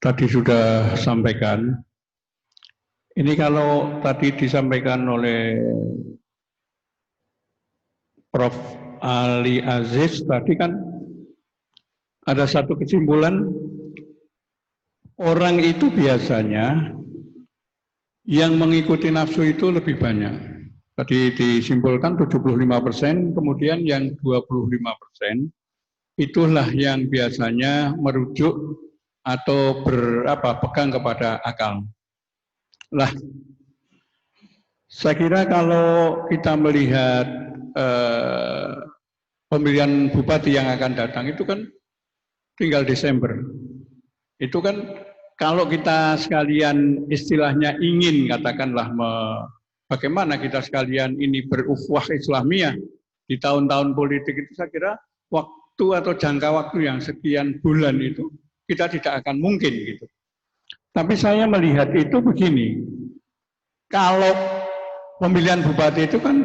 tadi sudah sampaikan, ini kalau tadi disampaikan oleh Prof. Ali Aziz tadi kan ada satu kesimpulan, orang itu biasanya yang mengikuti nafsu itu lebih banyak. Tadi disimpulkan 75%, kemudian yang 25% itulah yang biasanya merujuk atau pegang kepada akal. Lah, saya kira kalau kita melihat pemilihan bupati yang akan datang itu kan tinggal Desember. Itu kan kalau kita sekalian istilahnya ingin katakanlah bagaimana kita sekalian ini berukhuwah Islamiyah di tahun-tahun politik itu, saya kira waktu atau jangka waktu yang sekian bulan itu kita tidak akan mungkin gitu. Tapi saya melihat itu begini, kalau pemilihan bupati itu kan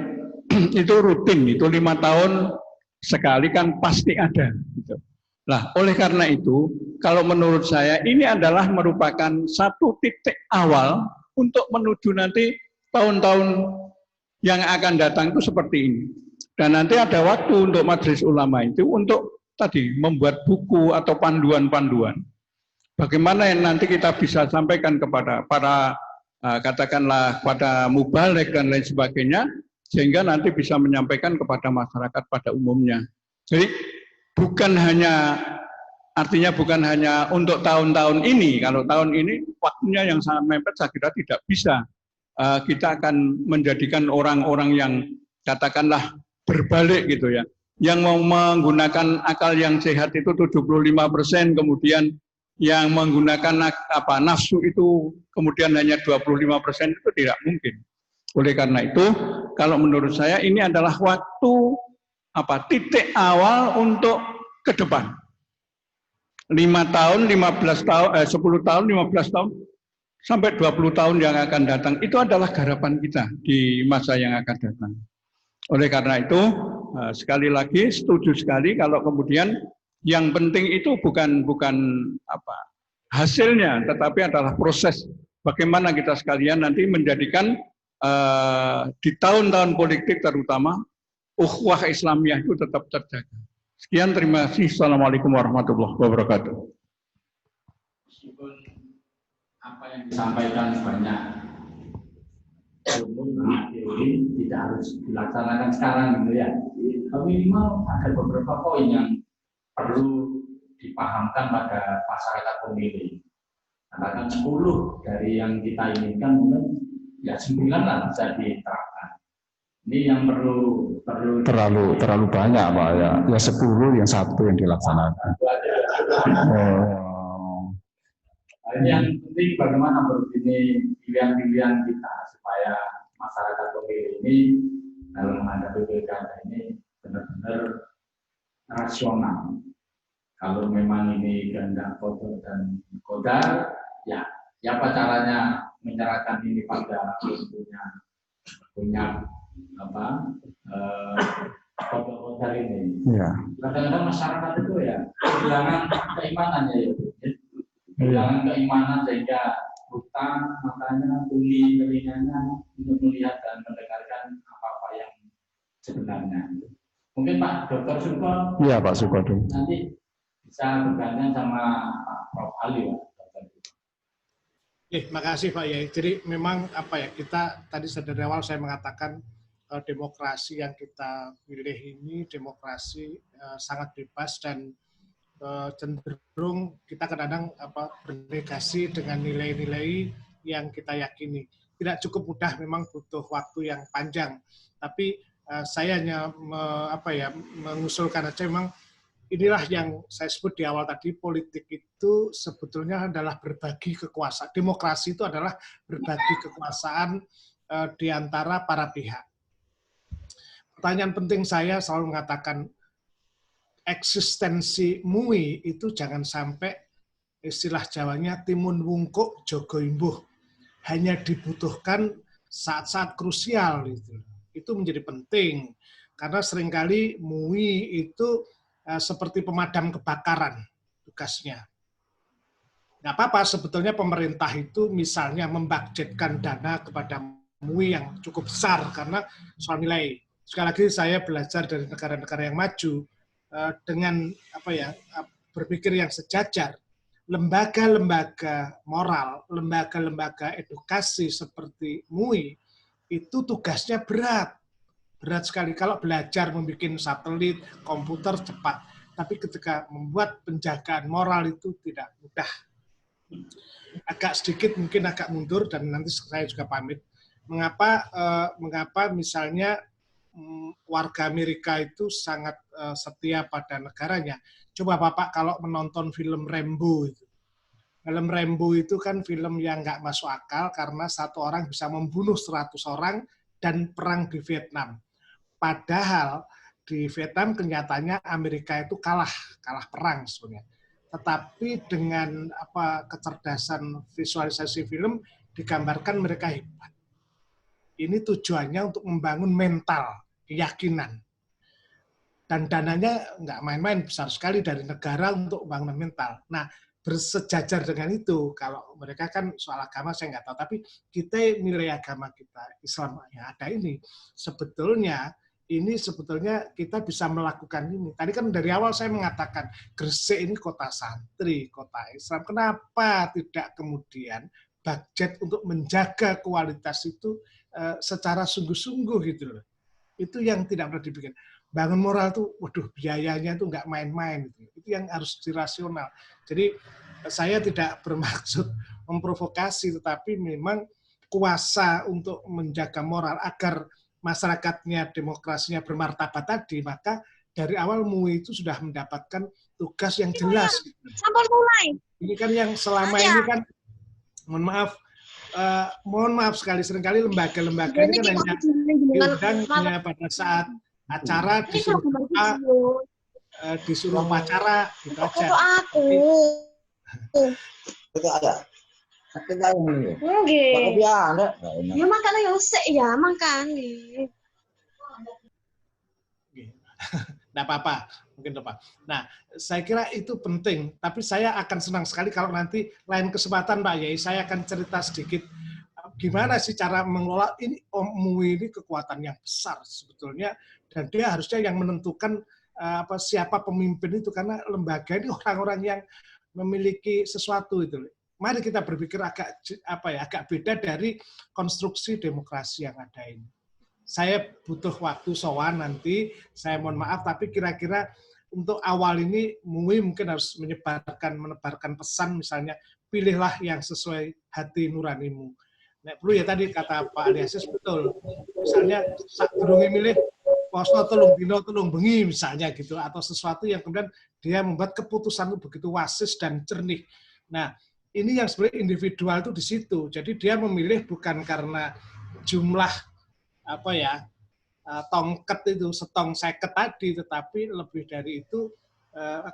itu rutin, itu 5 tahun sekali kan pasti ada gitu. Nah, oleh karena itu, kalau menurut saya ini adalah merupakan satu titik awal untuk menuju nanti tahun-tahun yang akan datang itu seperti ini. Dan nanti ada waktu untuk Majelis Ulama itu untuk tadi membuat buku atau panduan-panduan. Bagaimana yang nanti kita bisa sampaikan kepada para katakanlah pada mubalek dan lain sebagainya, sehingga nanti bisa menyampaikan kepada masyarakat pada umumnya. Jadi artinya bukan hanya untuk tahun-tahun ini. Kalau tahun ini waktunya yang sangat mepet, saya kira tidak bisa. Kita akan menjadikan orang-orang yang katakanlah berbalik gitu ya, yang mau menggunakan akal yang sehat itu 75%, kemudian yang menggunakan nafsu itu kemudian hanya 25%, itu tidak mungkin. Oleh karena itu, kalau menurut saya ini adalah waktu titik awal untuk ke depan. 5 tahun, 15 tahun, 10 tahun, 15 tahun, sampai 20 tahun yang akan datang, itu adalah garapan kita di masa yang akan datang. Oleh karena itu, sekali lagi setuju sekali kalau kemudian yang penting itu bukan hasilnya, tetapi adalah proses bagaimana kita sekalian nanti menjadikan di tahun-tahun politik terutama ukhuwah Islamiyah itu tetap terjaga. Sekian, terima kasih. Assalamualaikum warahmatullahi wabarakatuh. Meskipun apa yang disampaikan banyak umum teori tidak harus dilaksanakan sekarang gitu ya. Minimal ada beberapa poin yang perlu dipahamkan pada masyarakat pemilih. katakan 10 dari yang kita inginkan, mungkin ya 9 lah bisa diterapkan. Ini yang perlu terlalu banyak Pak ya. Ya 10 yang 1 yang dilaksanakan. Ini yang penting bagaimana begini pilihan-pilihan kita supaya masyarakat pemilih ini dalam menghadapi pilkada ini benar-benar rasional. Kalau memang ini kehendak kotor dan kodar, ya apa caranya menyerahkan ini pada punya apa kodar ini. Ya. Kadang-kadang masyarakat itu ya kehilangan keimanannya ya. Kehilangan keimanan sehingga buta matanya, tuli telinganya untuk melihat dan mendengarkan apa-apa yang sebenarnya. Mungkin Pak Dr. Suko. Iya Pak Suko dulu. Nanti bisa bergantian sama Pak Prof. Ali, Pak. Makasih Pak Yai. Jadi memang apa ya, kita tadi dari awal saya mengatakan demokrasi yang kita pilih ini demokrasi sangat bebas dan cenderung kita kadang-kadang bernegasi dengan nilai-nilai yang kita yakini. Tidak cukup mudah, memang butuh waktu yang panjang. Tapi saya hanya mengusulkan aja, memang inilah yang saya sebut di awal tadi, politik itu sebetulnya adalah berbagi kekuasaan. Demokrasi itu adalah berbagi kekuasaan di antara para pihak. Pertanyaan penting saya selalu mengatakan, eksistensi MUI itu jangan sampai istilah Jawanya timun wungkuk jogo imbuh, hanya dibutuhkan saat-saat krusial itu menjadi penting karena seringkali MUI itu seperti pemadam kebakaran tugasnya. Nggak apa-apa sebetulnya pemerintah itu misalnya membudgetkan dana kepada MUI yang cukup besar karena soal nilai. Sekali lagi saya belajar dari negara-negara yang maju dengan berpikir yang sejajar. Lembaga-lembaga moral, lembaga-lembaga edukasi seperti MUI itu tugasnya berat sekali. Kalau belajar membuat satelit, komputer cepat, tapi ketika membuat penjagaan moral itu tidak mudah. Agak sedikit mungkin agak mundur dan nanti saya juga pamit. Mengapa misalnya warga Amerika itu sangat setia pada negaranya. Coba Bapak kalau menonton film Rambo itu. Film Rambo itu kan film yang nggak masuk akal karena satu orang bisa membunuh 100 orang dan perang di Vietnam. Padahal di Vietnam kenyataannya Amerika itu kalah perang sebenarnya. Tetapi dengan kecerdasan visualisasi film digambarkan mereka hebat. Ini tujuannya untuk membangun mental, keyakinan. Dan dananya nggak main-main, besar sekali dari negara untuk membangun mental. Nah, bersejajar dengan itu, kalau mereka kan soal agama saya nggak tahu, tapi kita nilai agama kita, Islam yang ada ini, sebetulnya kita bisa melakukan ini. Tadi kan dari awal saya mengatakan, Gresik ini kota santri, kota Islam. Kenapa tidak kemudian budget untuk menjaga kualitas itu secara sungguh-sungguh gitu loh. Itu yang tidak pernah dipikir. Bangun moral tuh, waduh biayanya tuh nggak main-main. Itu yang harus dirasional. Jadi saya tidak bermaksud memprovokasi, tetapi memang kuasa untuk menjaga moral agar masyarakatnya, demokrasinya bermartabat tadi, maka dari awal MUI itu sudah mendapatkan tugas yang jelas. Sampai mulai. Ini kan yang selama ini kan, mohon maaf sekali, seringkali lembaga-lembaga ini kan hanya diundang pada saat acara disuruh upacara gitu aja. Itu ada. Nggih. Ya makane yo sik ya makane. Nggak apa-apa, mungkin Pak. Nah, saya kira itu penting, tapi saya akan senang sekali kalau nanti lain kesempatan Pak Yai, saya akan cerita sedikit gimana sih cara mengelola ini. MUI ini kekuatan yang besar sebetulnya, dan dia harusnya yang menentukan siapa pemimpin itu, karena lembaga ini orang-orang yang memiliki sesuatu itu. Mari kita berpikir agak beda dari konstruksi demokrasi yang ada ini. Saya butuh waktu sowan nanti, saya mohon maaf, tapi kira-kira untuk awal ini MUI mungkin harus menebarkan pesan, misalnya pilihlah yang sesuai hati nuranimu. Nek perlu ya tadi kata Pak Aliasis betul. Misalnya sak durunge milih poso telung dino telung bengi misalnya gitu, atau sesuatu yang kemudian dia membuat keputusan itu begitu wasis dan jernih. Nah, ini yang sebenarnya individual itu di situ. Jadi dia memilih bukan karena jumlah apa ya tongket itu setong seket tadi, tetapi lebih dari itu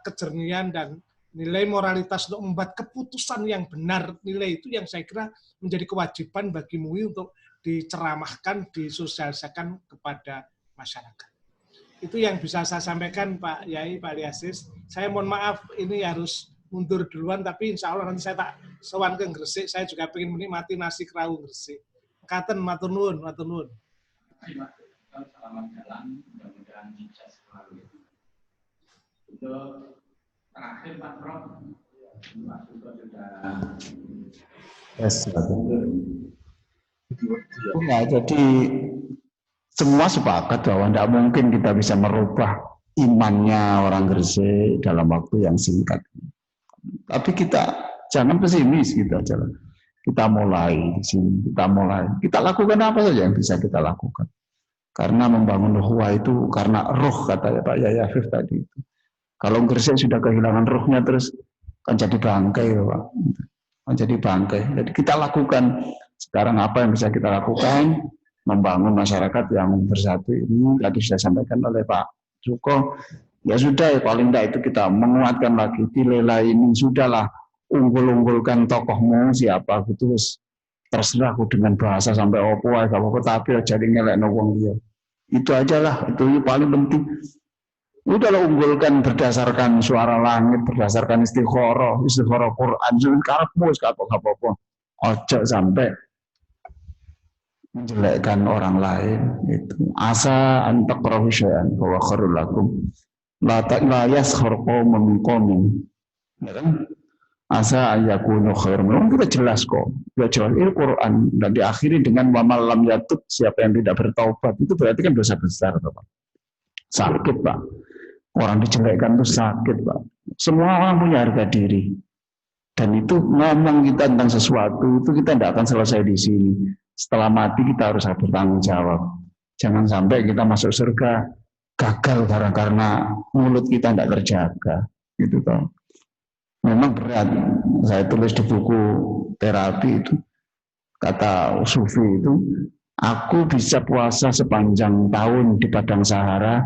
kejernihan dan nilai moralitas untuk membuat keputusan yang benar. Nilai itu yang saya kira menjadi kewajiban bagi MUI untuk diceramahkan, disosialisasikan kepada masyarakat. Itu yang bisa saya sampaikan Pak Yai, Pak Aliasis. Saya mohon maaf ini harus mundur duluan, tapi insya Allah nanti saya tak sowan ke Gresik, saya juga ingin menikmati nasi kerawu Gresik. Katen matur nuwun, matur nuwun. Selamat jalan, mudah-mudahan sukses selalu. Untuk terakhir Pak Prof, Pak Suko sudah. Yes, enggak, jadi semua sepakat bahwa tidak mungkin kita bisa merubah imannya orang Gresik dalam waktu yang singkat. Tapi kita jangan pesimis gitu aja. Kita mulai di sini, kita lakukan apa saja yang bisa kita lakukan. Karena membangun ukhuwah itu karena ruh, kata Pak Yai Afif tadi itu. Kalau Gresik sudah kehilangan ruhnya terus kan jadi bangkai, Pak. Kan jadi bangkai. Jadi kita lakukan sekarang apa yang bisa kita lakukan, membangun masyarakat yang bersatu ini. Tadi sudah sampaikan oleh Pak Suko. Ya sudah, paling tidak itu kita menguatkan lagi. Dilela ini sudahlah, unggul-unggulkan tokohmu siapa gitu. Terserah aku dengan bahasa sampai opo gak apa-apa, tapi jadi ngelekno wong dia. Itu aja lah, itu paling penting. Udahlah, unggulkan berdasarkan suara langit, berdasarkan istikharah Quran, karepmu wis gak apa-apa. Ojo sampai menjelekkan orang lain itu. Asa antak rawisyan wa khairul lakum. La yaskhar qaumun min qaumin. Ya kan? Asa ayakunu khairun. Kita jelas kok. Kita jelas ini Quran dan diakhiri dengan wa man lam yatub, siapa yang tidak bertaubat. Itu berarti kan dosa besar, Pak. Sakit, Pak. Orang dijelekkan itu sakit, Pak. Semua orang punya harga diri. Dan itu ngomong kita tentang sesuatu itu kita tidak akan selesai di sini. Setelah mati kita harus bertanggung jawab. Jangan sampai kita masuk surga gagal karena mulut kita tidak terjaga. Gitu, Pak. Memang berat. Saya tulis di buku terapi itu, kata Sufi itu, aku bisa puasa sepanjang tahun di padang Sahara,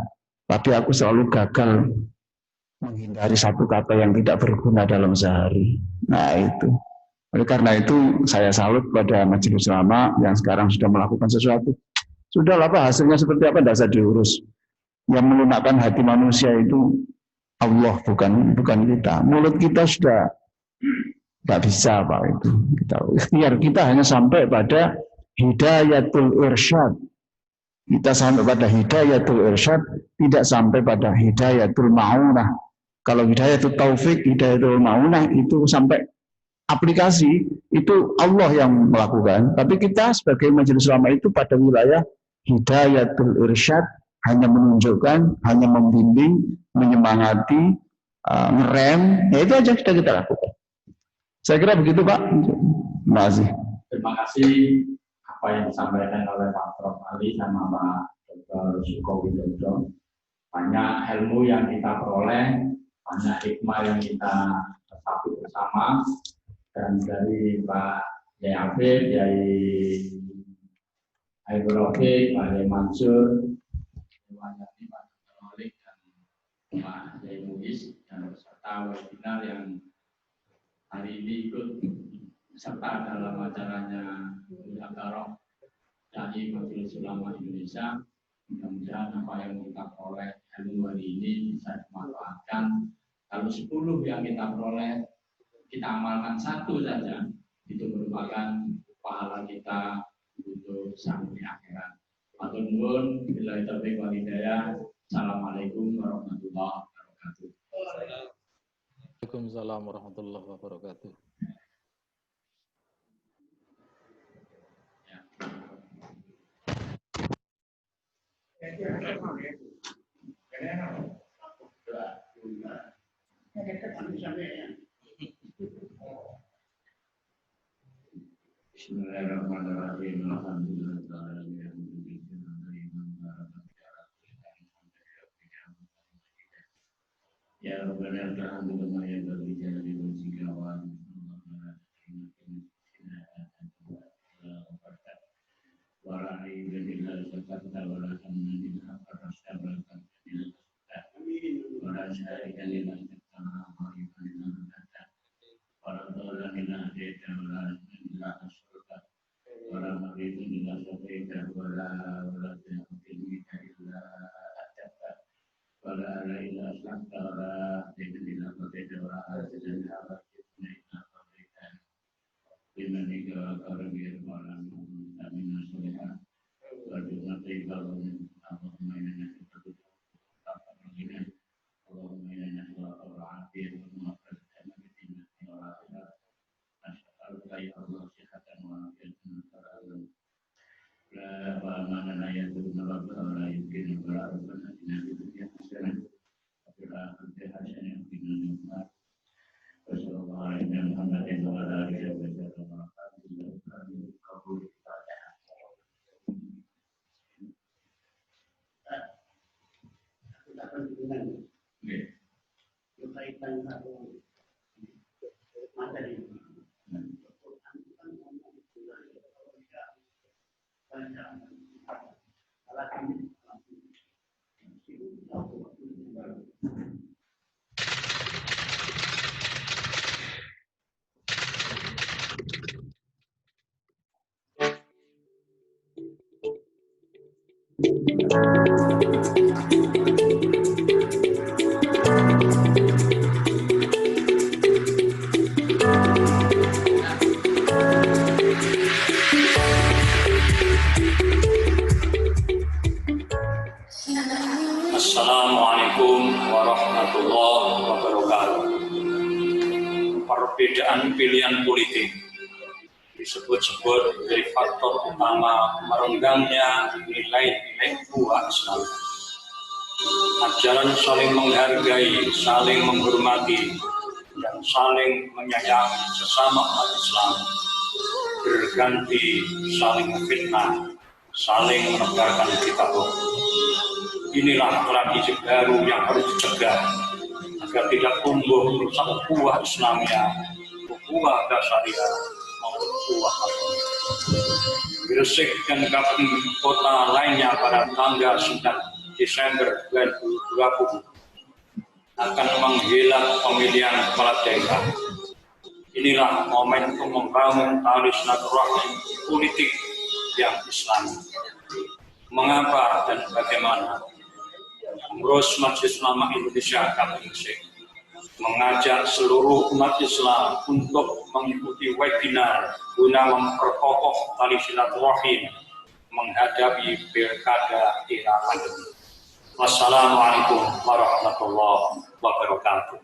tapi aku selalu gagal menghindari satu kata yang tidak berguna dalam sehari. Nah itu. Oleh karena itu saya salut pada Majelis Ulama yang sekarang sudah melakukan sesuatu. Sudahlah Pak, hasilnya seperti apa tidak usah diurus. Yang melunakkan hati manusia itu Allah, bukan kita. Mulut kita sudah tidak bisa Pak itu. Ikhtiar kita hanya sampai pada hidayatul irsyad. Kita sampai pada hidayatul irsyad, tidak sampai pada hidayatul ma'unah. Kalau hidayatul taufik, hidayatul ma'unah itu sampai aplikasi, itu Allah yang melakukan. Tapi kita sebagai Majelis Ulama itu pada wilayah hidayatul irsyad, hanya menunjukkan, hanya membimbing, menyemangati, ngerem, ya itu aja sudah kita lakukan. Saya kira begitu Pak. Terima kasih. Terima kasih apa yang disampaikan oleh Pak Prof. Ali sama Pak Dr. Suko Widodo. Banyak ilmu yang kita peroleh, banyak hikmah yang kita satu bersama, dan dari Pak Yai Afif, Yai Aibrofik, Pak Yai Mansur, Pak Dr. Malik, dan Pak Yai Muiz, dan peserta webinar yang hari ini ikut serta dalam acaranya Muyabaroh dari Majelis Ulama Indonesia. Mudah-mudahan apa yang kita peroleh ilmu hari ini bisa dimanfaatkan. Kalau 10 yang kita peroleh, kita amalkan satu saja, itu merupakan pahala kita untuk sampai akhirat. Matur nuwun, billahi taufiq wal hidayah. Assalamualaikum warahmatullahi wabarakatuh. Waalaikumsalam warahmatullahi wabarakatuh. Bismillahirrahmanirrahim. Ya Rabbana ta'ala ya Rabbi jalali wa jikawan wara'i bilillah zakata warakan minha farastabal amin wara syarikan lillah zakata warikan zakata wara minna deta wara minna asyurka wara maridun lillah zakata wara minna illa atabka wala ala illa aslamta wala dinillah zakata wara azizan ala kitna illa qabrikan liman ika karabir wala amin asyurka Allahumma inna nas'aluka Allahumma inna nas'aluka al-'afiyah wa al-afiyah wa nas'aluka ya Allah sihatan wa afiyatan la wa mana yaduruna wa la yumkinu wa la rabbana inna bidunya hasanah wa fil akhirati hasanah wa qina adzabannar wa sallallahu ala Muhammadin wa ala alihi wa sahbihi qabul berkaitan satu materi Assalamualaikum warahmatullahi wabarakatuh. Perbedaan pilihan politik disebut-sebut menjadi faktor utama merenggangnya nilai-nilai buah Islam. Ajaran saling menghargai, saling menghormati, dan saling menyayangi sesama umat Islam berganti saling memfitnah, saling menebarkan berita bohong. Inilah tradisi baru yang harus dicegah agar tidak tumbuh merusak ukhuwah Islamiyah, ukhuwah Dasyariah maupun ukhuwah Katolik. Gresik dan kabupaten kota lainnya pada tanggal 9 Desember 2020 akan menghelat pemilihan kepala daerah. Inilah momen untuk membangun tali silaturahmi politik yang Islami. Mengapa dan bagaimana? Pengurus Majelis Ulama Indonesia Gresik mengajak seluruh umat Islam untuk mengikuti webinar guna memperkokoh tali silaturahim menghadapi pilkada era pandemi. Wassalamualaikum warahmatullahi wabarakatuh.